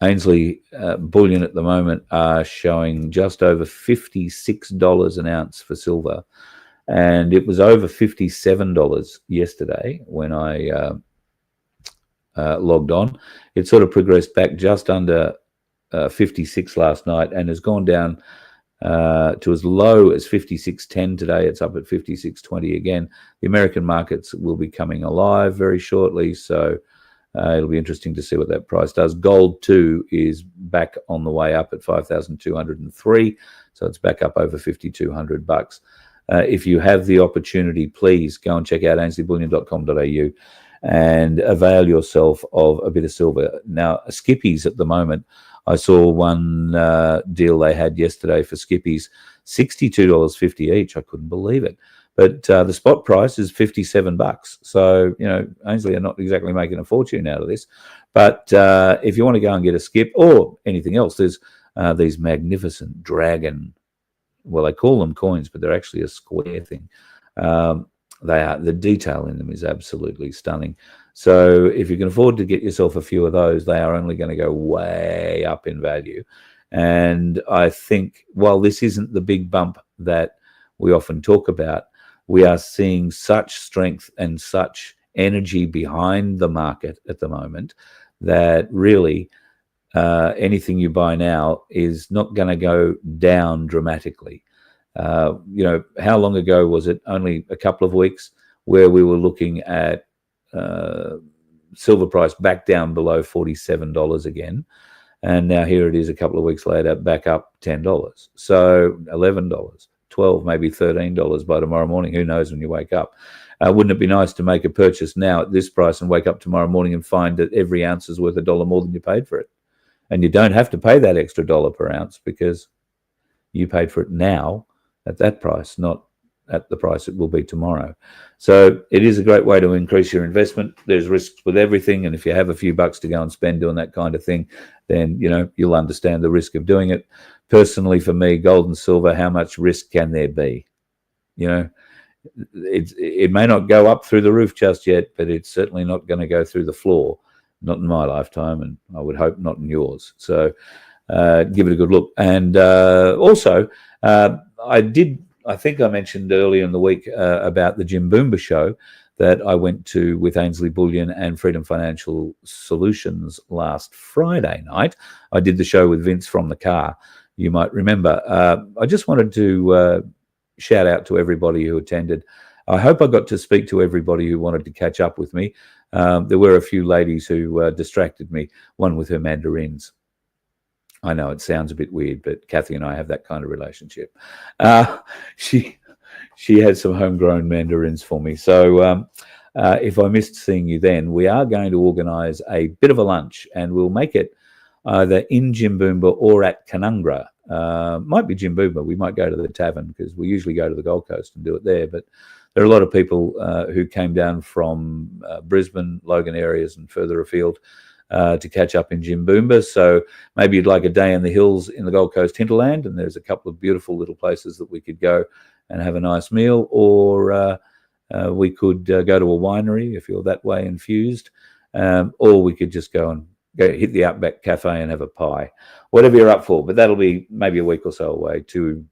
Ainsley bullion at the moment are showing just over $56 an ounce for silver, and it was over $57 yesterday when I logged on. It sort of progressed back just under 56 last night and has gone down to as low as 56.10 today. It's up at 56.20 again. The American markets will be coming alive very shortly, so it'll be interesting to see what that price does. Gold too is back on the way up at 5,203, so it's back up over $5,200. If you have the opportunity, please go and check out ainsleyBullion.com.au and avail yourself of a bit of silver. Now, Skippies at the moment, I saw one deal they had yesterday for Skippies, $62.50 each. I couldn't believe it. But the spot price is $57. So, you know, Ainsley are not exactly making a fortune out of this. But if you want to go and get a skip or anything else, there's these magnificent dragon, well, they call them coins, but they're actually a square thing. The detail in them is absolutely stunning. So if you can afford to get yourself a few of those, they are only going to go way up in value. And I think while this isn't the big bump that we often talk about, we are seeing such strength and such energy behind the market at the moment that really anything you buy now is not going to go down dramatically. You know, how long ago was it? Only a couple of weeks where we were looking at silver price back down below $47 again. And now here it is a couple of weeks later, back up $10. So $11, $12, maybe $13 by tomorrow morning. Who knows when you wake up? Wouldn't it be nice to make a purchase now at this price and wake up tomorrow morning and find that every ounce is worth $1 more than you paid for it? And you don't have to pay that extra $1 per ounce because you paid for it now at that price, not at the price it will be tomorrow. So it is a great way to increase your investment. There's risks with everything, and if you have a few bucks to go and spend doing that kind of thing, then you know you'll understand the risk of doing it. Personally, for me, gold and silver, how much risk can there be? You know, it may not go up through the roof just yet, but it's certainly not going to go through the floor. Not in my lifetime, and I would hope not in yours. So give it a good look. And also, I think I mentioned earlier in the week about the Jim Boomba show that I went to with Ainsley Bullion and Freedom Financial Solutions last Friday night. I did the show with Vince from the car, you might remember. I just wanted to shout out to everybody who attended. I hope I got to speak to everybody who wanted to catch up with me. There were a few ladies who distracted me, one with her mandarins. I know it sounds a bit weird, but Kathy and I have that kind of relationship. She had some homegrown mandarins for me. So if I missed seeing you then, we are going to organise a bit of a lunch, and we'll make it either in Jimboomba or at Canungra. Might be Jimboomba. We might go to the tavern because we usually go to the Gold Coast and do it there. But there are a lot of people who came down from Brisbane, Logan areas and further afield to catch up in Jimboomba. So maybe you'd like a day in the hills in the Gold Coast hinterland, and there's a couple of beautiful little places that we could go and have a nice meal, or we could go to a winery if you're that way infused, or we could just go hit the Outback Cafe and have a pie, whatever you're up for. But that'll be maybe a week or so away, 2-3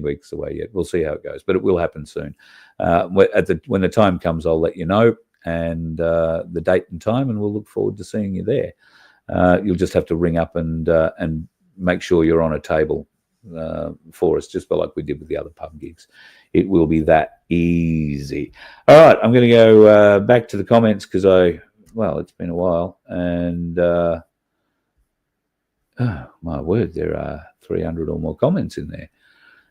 weeks away yet. We'll see how it goes, but it will happen soon. When the time comes, I'll let you know, and the date and time, and we'll look forward to seeing you there. You'll just have to ring up and make sure you're on a table. for us, just like we did with the other pub gigs. It will be that easy. All right, I'm going to go back to the comments because it's been a while, and oh my word, there are 300 or more comments in there.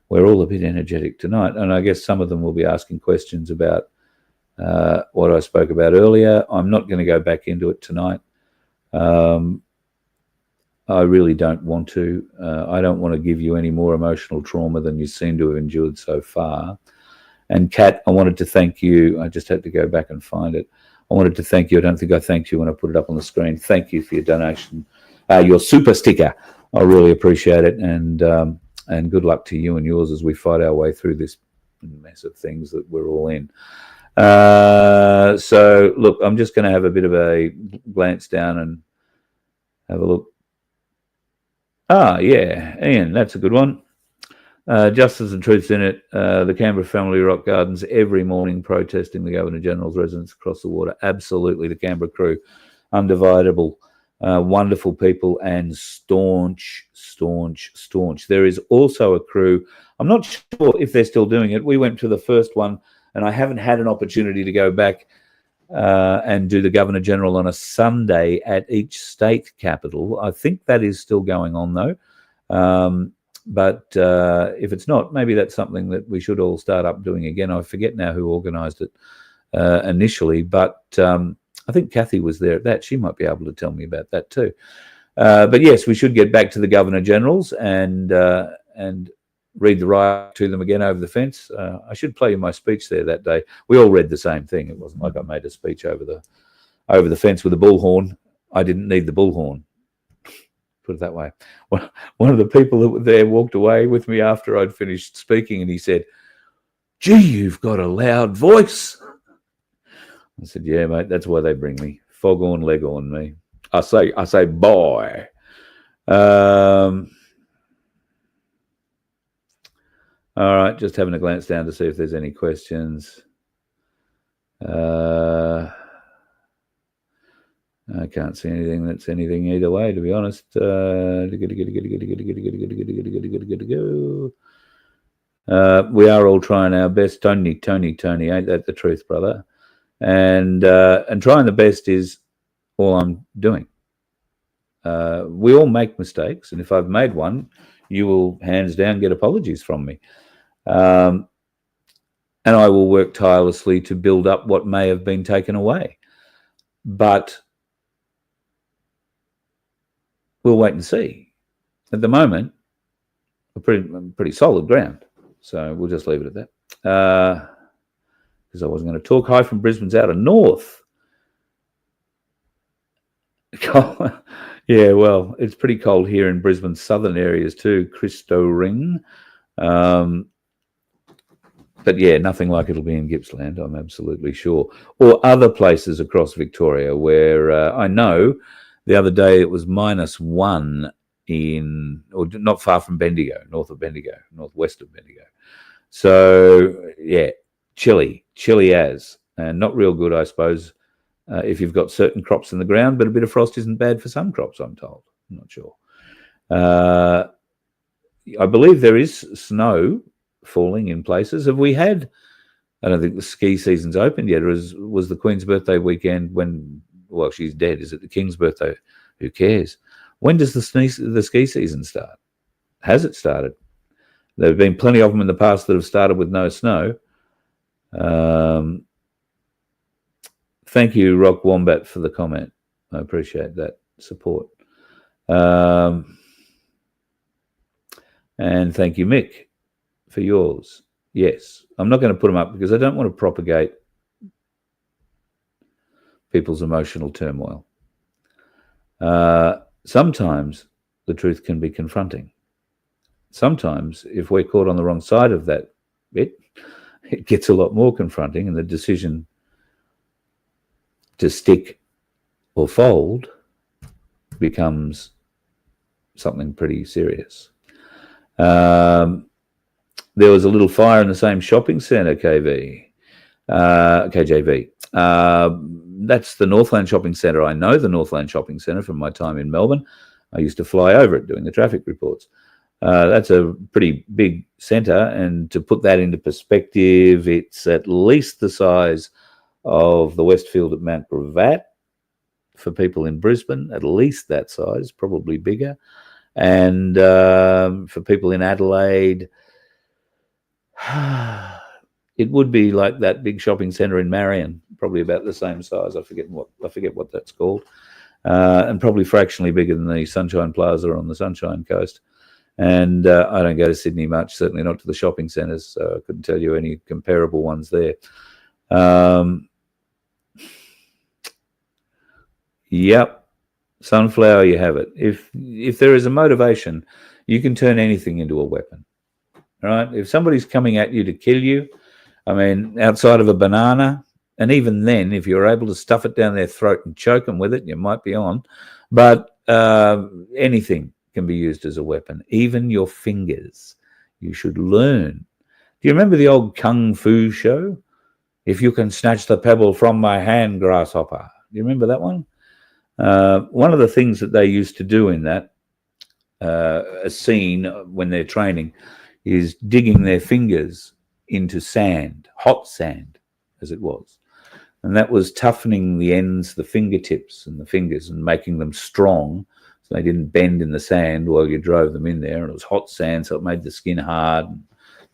We're all a bit energetic tonight, and I guess some of them will be asking questions about what I spoke about earlier. I'm not going to go back into it tonight. I really don't want to. I don't want to give you any more emotional trauma than you seem to have endured so far. And Kat, I wanted to thank you. I just had to go back and find it. I wanted to thank you. I don't think I thanked you when I put it up on the screen. Thank you for your donation, your super sticker. I really appreciate it. And good luck to you and yours as we fight our way through this mess of things that we're all in. So, look, I'm just going to have a bit of a glance down and have a look. Yeah, Ian, that's a good one. Justice and Truth's in it. The Canberra Family Rock Gardens every morning protesting the Governor-General's residence across the water. Absolutely, the Canberra crew, undividable, wonderful people, and staunch. There is also a crew. I'm not sure if they're still doing it. We went to the first one, and I haven't had an opportunity to go back and do the Governor-General on a Sunday at each state capital. I think that is still going on, though. But if it's not, maybe that's something that we should all start up doing again. I forget now who organised it initially, but I think Kathy was there at that. She might be able to tell me about that too. But yes, we should get back to the Governor-Generals and read the riot to them again over the fence. I should play you my speech there that day. We all read the same thing. It wasn't like I made a speech over the fence with a bullhorn. I didn't need the bullhorn. Put it that way. One of the people that were there walked away with me after I'd finished speaking, and he said, "Gee, you've got a loud voice." I said, "Yeah, mate, that's why they bring me. Foghorn Leghorn me. I say, boy." All right, just having a glance down to see if there's any questions. I can't see anything that's anything either way, to be honest. We are all trying our best. Tony, ain't that the truth, brother? And trying the best is all I'm doing. We all make mistakes, and if I've made one, you will hands down get apologies from me. And I will work tirelessly to build up what may have been taken away. But we'll wait and see. At the moment, we're pretty solid ground. So we'll just leave it at that. Because I wasn't going to talk. Hi from Brisbane's out of North. Yeah, well, it's pretty cold here in Brisbane's southern areas too. Christo Ring. But yeah, nothing like it'll be in Gippsland, I'm absolutely sure. Or other places across Victoria where I know the other day it was -1 or not far from Bendigo, northwest of Bendigo. So yeah, chilly as, and not real good, I suppose, if you've got certain crops in the ground, but a bit of frost isn't bad for some crops, I'm told. I'm not sure. I believe there is snow falling in places. Have we had, I don't think the ski season's opened yet, or was the Queen's birthday weekend when, well, she's dead. Is it the King's birthday? Who cares? When does the ski season start? Has it started? There have been plenty of them in the past that have started with no snow. Thank you, Rock Wombat, for the comment. I appreciate that support. And thank you, Mick, for yours. Yes, I'm not going to put them up because I don't want to propagate people's emotional turmoil. Sometimes the truth can be confronting. Sometimes, if we're caught on the wrong side of that bit, it gets a lot more confronting, and the decision to stick or fold becomes something pretty serious. There was a little fire in the same shopping centre, KJV. That's the Northland Shopping Centre. I know the Northland Shopping Centre from my time in Melbourne. I used to fly over it doing the traffic reports. That's a pretty big centre, and to put that into perspective, it's at least the size of the Westfield at Mount Gravatt for people in Brisbane, at least that size, probably bigger. And for people in Adelaide, it would be like that big shopping centre in Marion, probably about the same size. I forget what that's called, and probably fractionally bigger than the Sunshine Plaza on the Sunshine Coast. And I don't go to Sydney much, certainly not to the shopping centres, so I couldn't tell you any comparable ones there. Yep, sunflower, you have it. If there is a motivation, you can turn anything into a weapon, right? If somebody's coming at you to kill you, I mean, outside of a banana, and even then, if you're able to stuff it down their throat and choke them with it, you might be on. But anything can be used as a weapon, even your fingers. You should learn. Do you remember the old Kung Fu show? If you can snatch the pebble from my hand, grasshopper. Do you remember that one? One of the things that they used to do in that a scene when they're training is digging their fingers into sand, hot sand as it was. And that was toughening the ends, the fingertips and the fingers, and making them strong so they didn't bend in the sand while you drove them in there. And it was hot sand, so it made the skin hard and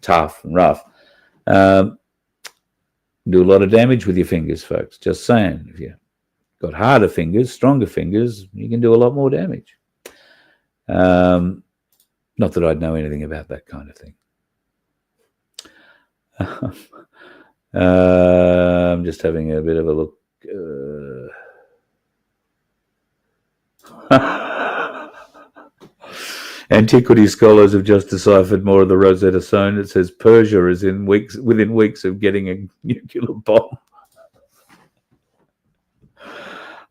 tough and rough. Do a lot of damage with your fingers, folks. Just saying. If you got harder fingers, stronger fingers, you can do a lot more damage. Not that I'd know anything about that kind of thing. I'm just having a bit of a look. Antiquity scholars have just deciphered more of the Rosetta Stone. It says Persia is within weeks of getting a nuclear bomb.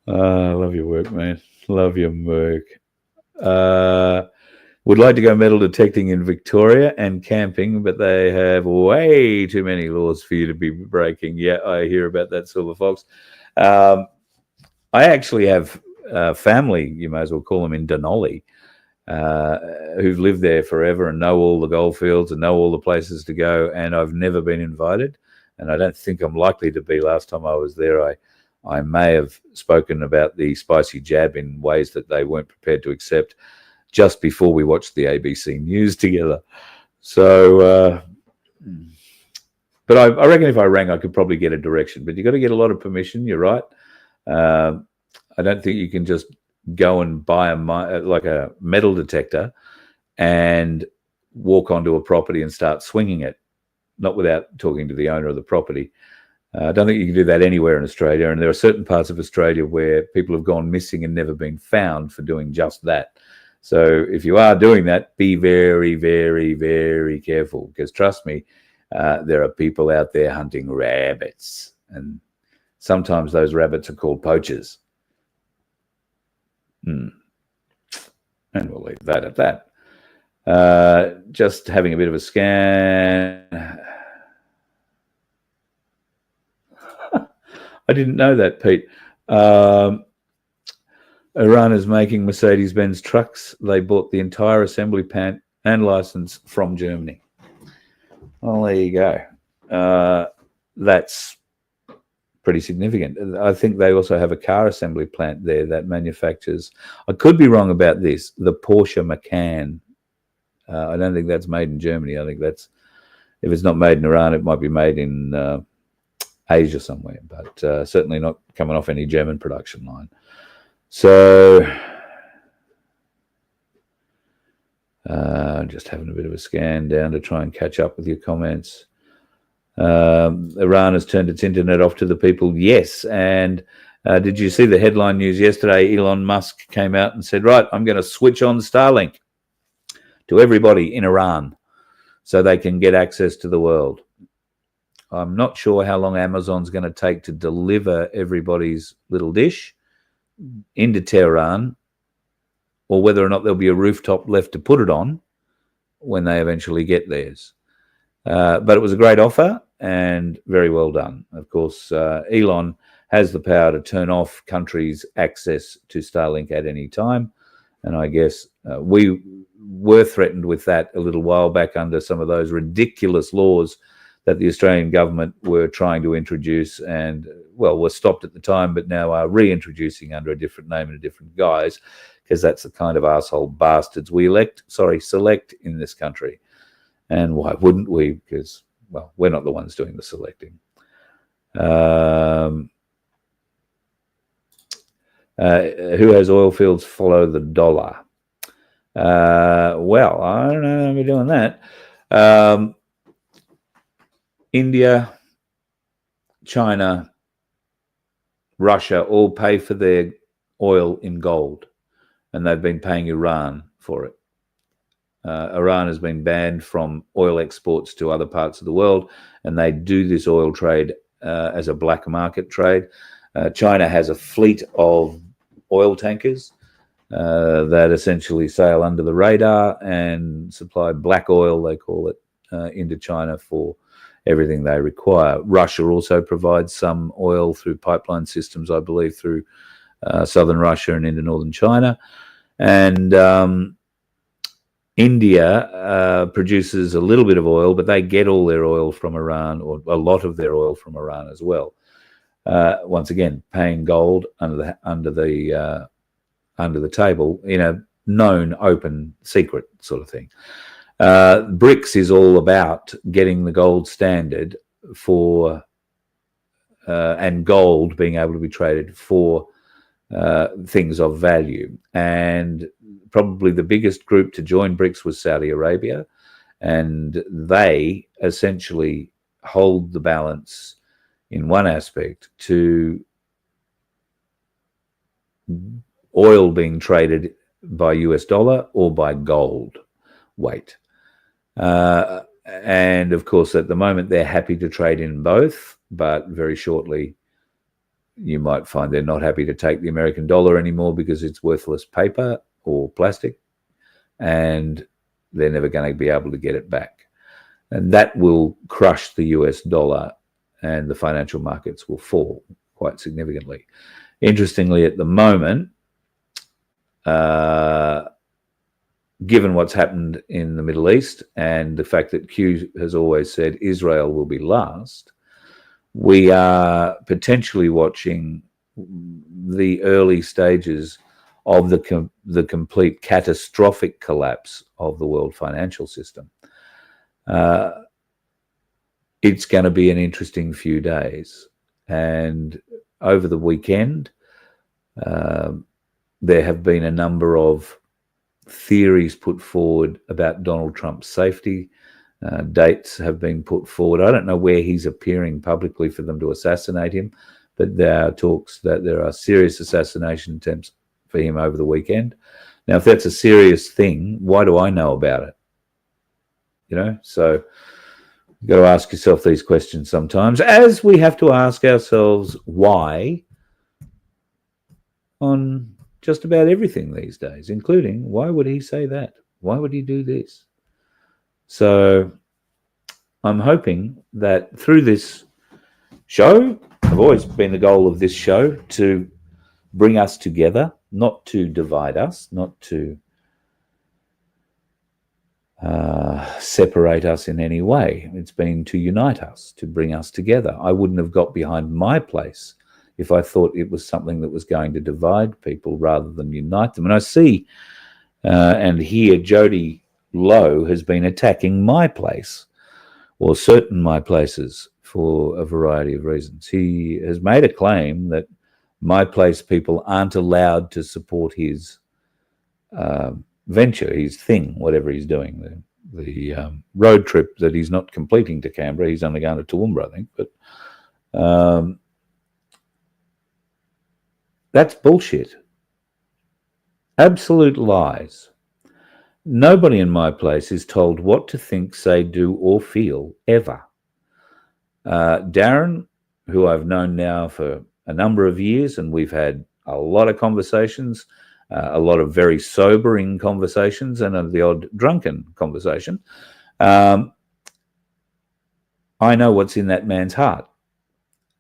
Love your work, man. Love your work. Would like to go metal detecting in Victoria and camping, but they have way too many laws for you to be breaking. Yeah, I hear about that, Silver Fox. I actually have family, you may as well call them, in Denali, who've lived there forever and know all the goldfields and know all the places to go, and I've never been invited, and I don't think I'm likely to be. Last time I was there, I may have spoken about the spicy jab in ways that they weren't prepared to accept just before we watched the ABC News together. So, but I reckon if I rang, I could probably get a direction. But you've got to get a lot of permission, you're right. I don't think you can just go and buy a metal detector and walk onto a property and start swinging it, not without talking to the owner of the property. I don't think you can do that anywhere in Australia. And there are certain parts of Australia where people have gone missing and never been found for doing just that. So if you are doing that, be very, very, very careful, because trust me, there are people out there hunting rabbits, and sometimes those rabbits are called poachers. And we'll leave that at that. Just having a bit of a scan. I didn't know that, Pete. Iran is making Mercedes-Benz trucks. They bought the entire assembly plant and license from Germany. Well, there you go. That's pretty significant. I think they also have a car assembly plant there that manufactures, I could be wrong about this, the Porsche Macan. I don't think that's made in Germany. I think that's, if it's not made in Iran, it might be made in Asia somewhere, but certainly not coming off any German production line. So just having a bit of a scan down to try and catch up with your comments. Iran has turned its internet off to the people. Yes. And did you see the headline news yesterday? Elon Musk came out and said, right, I'm going to switch on Starlink to everybody in Iran so they can get access to the world. I'm not sure how long Amazon's going to take to deliver everybody's little dish into Tehran, or whether or not there'll be a rooftop left to put it on when they eventually get theirs. But it was a great offer and very well done. Of course, Elon has the power to turn off countries' access to Starlink at any time. And I guess we were threatened with that a little while back under some of those ridiculous laws that the Australian government were trying to introduce and, well, were stopped at the time, but now are reintroducing under a different name and a different guise, because that's the kind of arsehole bastards we select in this country. And why wouldn't we? Because, well, we're not the ones doing the selecting. Who has oil fields follow the dollar? Well, I don't know how we're doing that. India, China, Russia all pay for their oil in gold, and they've been paying Iran for it. Iran has been banned from oil exports to other parts of the world, and they do this oil trade as a black market trade. China has a fleet of oil tankers that essentially sail under the radar and supply black oil, they call it, into China for everything they require. Russia also provides some oil through pipeline systems, I believe, through southern Russia and into northern China. And India produces a little bit of oil, but they get all their oil from Iran, or a lot of their oil from Iran as well. Once again, paying gold under the table in a known open secret sort of thing. BRICS is all about getting the gold standard for and gold being able to be traded for things of value. And probably the biggest group to join BRICS was Saudi Arabia, and they essentially hold the balance in one aspect to oil being traded by US dollar or by gold weight. And of course, at the moment, they're happy to trade in both, but very shortly, you might find they're not happy to take the American dollar anymore because it's worthless paper or plastic, and they're never going to be able to get it back. And that will crush the US dollar, and the financial markets will fall quite significantly. Interestingly, at the moment, given what's happened in the Middle East and the fact that Q has always said Israel will be last, we are potentially watching the early stages of the complete catastrophic collapse of the world financial system. It's going to be an interesting few days. And over the weekend, there have been a number of theories put forward about Donald Trump's safety. Dates have been put forward. I don't know where he's appearing publicly for them to assassinate him, but there are talks that there are serious assassination attempts for him over the weekend. Now, if that's a serious thing, why do I know about it? You know, so you've got to ask yourself these questions sometimes, as we have to ask ourselves why on just about everything these days, including why would he say that? Why would he do this? So I'm hoping that through this show, I've always been the goal of this show to bring us together, not to divide us, not to separate us in any way. It's been to unite us, to bring us together. I wouldn't have got behind my place if I thought it was something that was going to divide people rather than unite them. And I see and hear Jody Lowe has been attacking my place, or certain my places, for a variety of reasons. He has made a claim that my place people aren't allowed to support his venture, his thing, whatever he's doing, the road trip that he's not completing to Canberra. He's only going to Toowoomba, I think. But that's bullshit. Absolute lies. Nobody in my place is told what to think, say, do, or feel, ever. Darren, who I've known now for a number of years, and we've had a lot of conversations, a lot of very sobering conversations, and the odd drunken conversation. I know what's in that man's heart.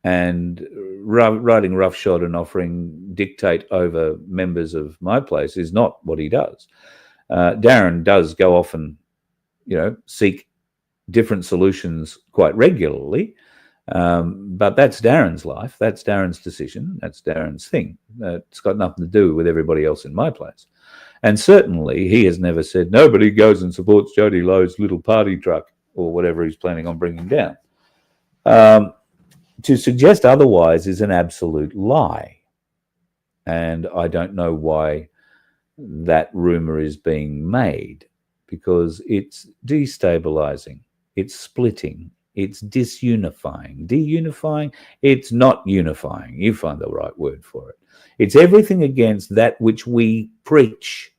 And riding roughshod and offering dictate over members of my place is not what he does. Darren does go off and, seek different solutions quite regularly. But that's Darren's life. That's Darren's decision. That's Darren's thing. It's got nothing to do with everybody else in my place. And certainly he has never said nobody goes and supports Jody Lowe's little party truck or whatever he's planning on bringing down. To suggest otherwise is an absolute lie. And I don't know why that rumor is being made, because it's destabilizing, it's splitting, it's disunifying. Deunifying, it's not unifying. You find the right word for it. It's everything against that which we preach.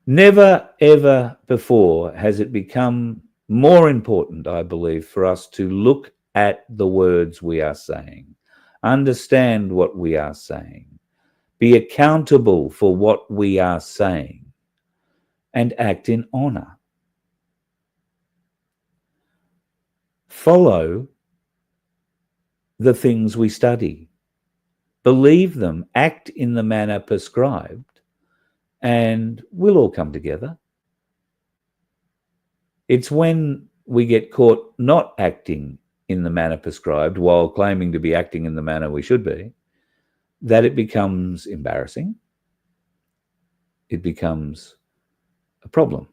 Never, ever before has it become more important, I believe, for us to look at the words we are saying, understand what we are saying, be accountable for what we are saying, and act in honor. Follow the things we study, believe them, act in the manner prescribed, and we'll all come together. It's when we get caught not acting in the manner prescribed while claiming to be acting in the manner we should be that it becomes embarrassing. It becomes a problem.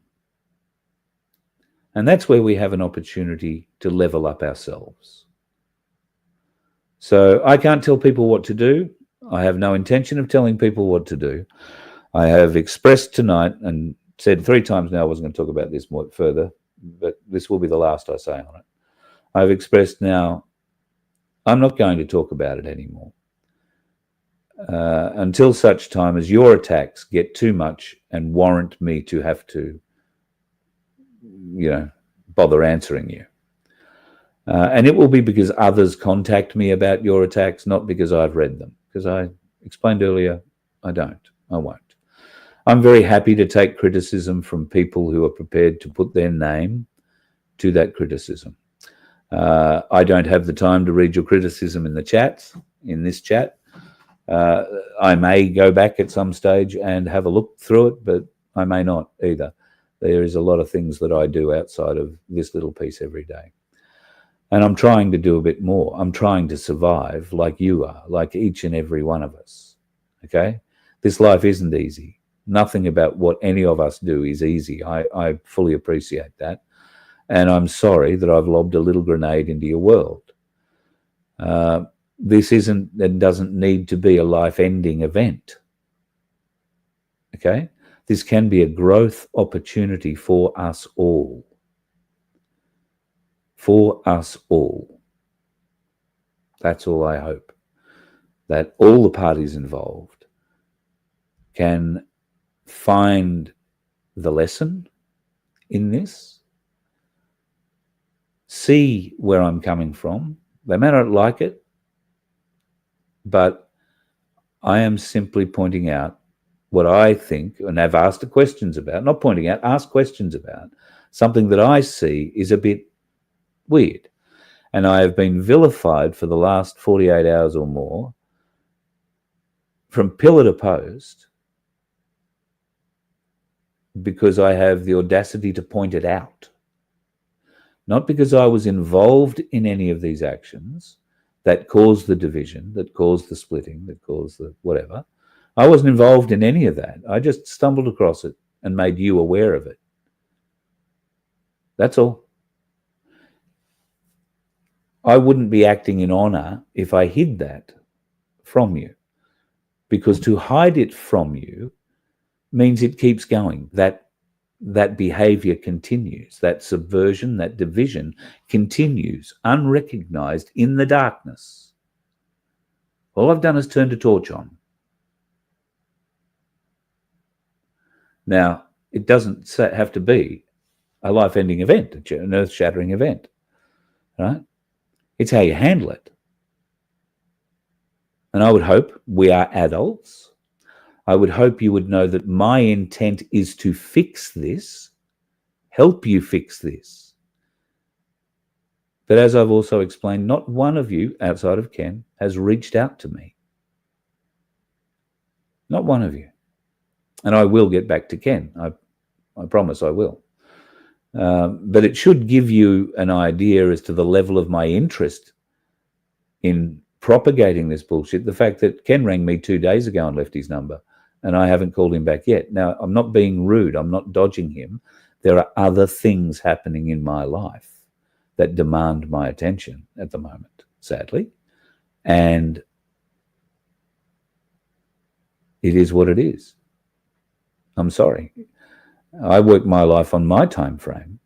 And that's where we have an opportunity to level up ourselves. So I can't tell people what to do. I have no intention of telling people what to do. I have expressed tonight and said 3 times now I wasn't going to talk about this more further, but this will be the last I say on it. I've expressed now I'm not going to talk about it anymore until such time as your attacks get too much and warrant me to have to, bother answering you. And it will be because others contact me about your attacks, not because I've read them. Because I explained earlier, I won't. I'm very happy to take criticism from people who are prepared to put their name to that criticism. I don't have the time to read your criticism in this chat. I may go back at some stage and have a look through it, but I may not either. There is a lot of things that I do outside of this little piece every day. And I'm trying to do a bit more. I'm trying to survive like you are, like each and every one of us. Okay? This life isn't easy. Nothing about what any of us do is easy. I fully appreciate that. And I'm sorry that I've lobbed a little grenade into your world. This isn't and doesn't need to be a life-ending event. Okay? This can be a growth opportunity for us all. For us all. That's all I hope. That all the parties involved can find the lesson in this, see where I'm coming from. They may not like it, but I am simply pointing out what I think and have asked the questions about, not pointing out, ask questions about something that I see is a bit weird. And I have been vilified for the last 48 hours or more from pillar to post because I have the audacity to point it out. Not because I was involved in any of these actions that caused the division, that caused the splitting, that caused the whatever. I wasn't involved in any of that. I just stumbled across it and made you aware of it. That's all. I wouldn't be acting in honor if I hid that from you, because to hide it from you means it keeps going. That behavior continues. That subversion, that division continues unrecognized in the darkness. All I've done is turned a torch on. Now, it doesn't have to be a life-ending event, an earth-shattering event, right? It's how you handle it. And I would hope we are adults. I would hope you would know that my intent is to fix this, help you fix this. But as I've also explained, not one of you, outside of Ken, has reached out to me. Not one of you. And I will get back to Ken. I promise I will. But it should give you an idea as to the level of my interest in propagating this bullshit. The fact that Ken rang me 2 days ago and left his number, and I haven't called him back yet. Now, I'm not being rude. I'm not dodging him. There are other things happening in my life that demand my attention at the moment, sadly. And it is what it is. I'm sorry. I work my life on my time frame,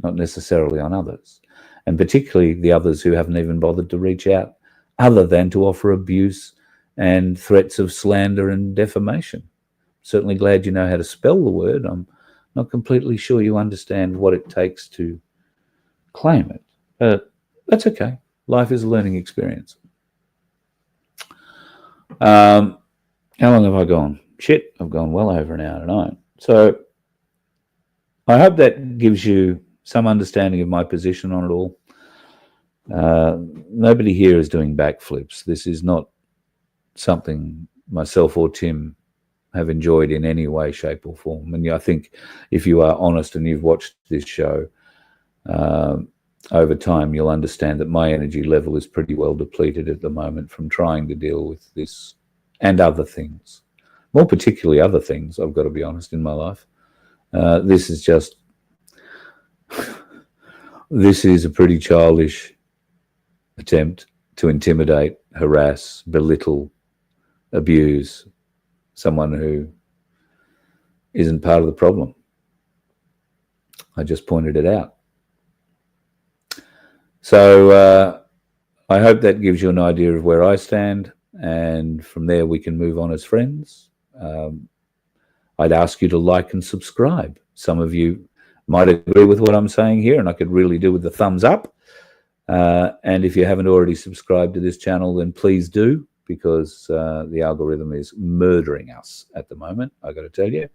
not necessarily on others, and particularly the others who haven't even bothered to reach out other than to offer abuse and threats of slander and defamation. Certainly glad you know how to spell the word. I'm not completely sure you understand what it takes to claim it, but that's okay. Life is a learning experience. How long have I gone? Shit, I've gone well over an hour tonight. So I hope that gives you some understanding of my position on it all. Nobody here is doing backflips. This is not something myself or Tim have enjoyed in any way, shape or form. And I think if you are honest and you've watched this show over time, you'll understand that my energy level is pretty well depleted at the moment from trying to deal with this and other things. More particularly other things, I've got to be honest, in my life. This is just, this is a pretty childish attempt to intimidate, harass, belittle, abuse someone who isn't part of the problem. I just pointed it out. So I hope that gives you an idea of where I stand, and from there we can move on as friends. I'd ask you to like and subscribe. Some of you might agree with what I'm saying here, and I could really do with the thumbs up. And if you haven't already subscribed to this channel, then please do, because the algorithm is murdering us at the moment, I got to tell you.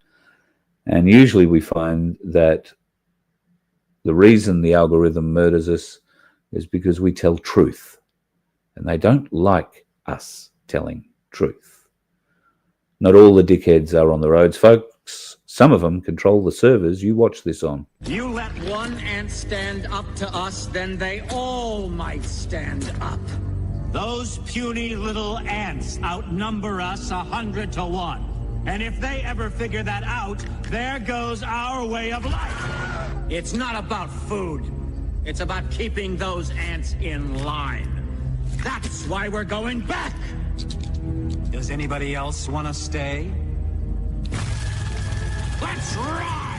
And usually we find that the reason the algorithm murders us is because we tell truth, and they don't like us telling truth. Not all the dickheads are on the roads, folks. Some of them control the servers you watch this on. You let one ant stand up to us, then they all might stand up. Those puny little ants outnumber us 100 to 1. And if they ever figure that out, there goes our way of life. It's not about food. It's about keeping those ants in line. That's why we're going back. Does anybody else want to stay? Let's ride!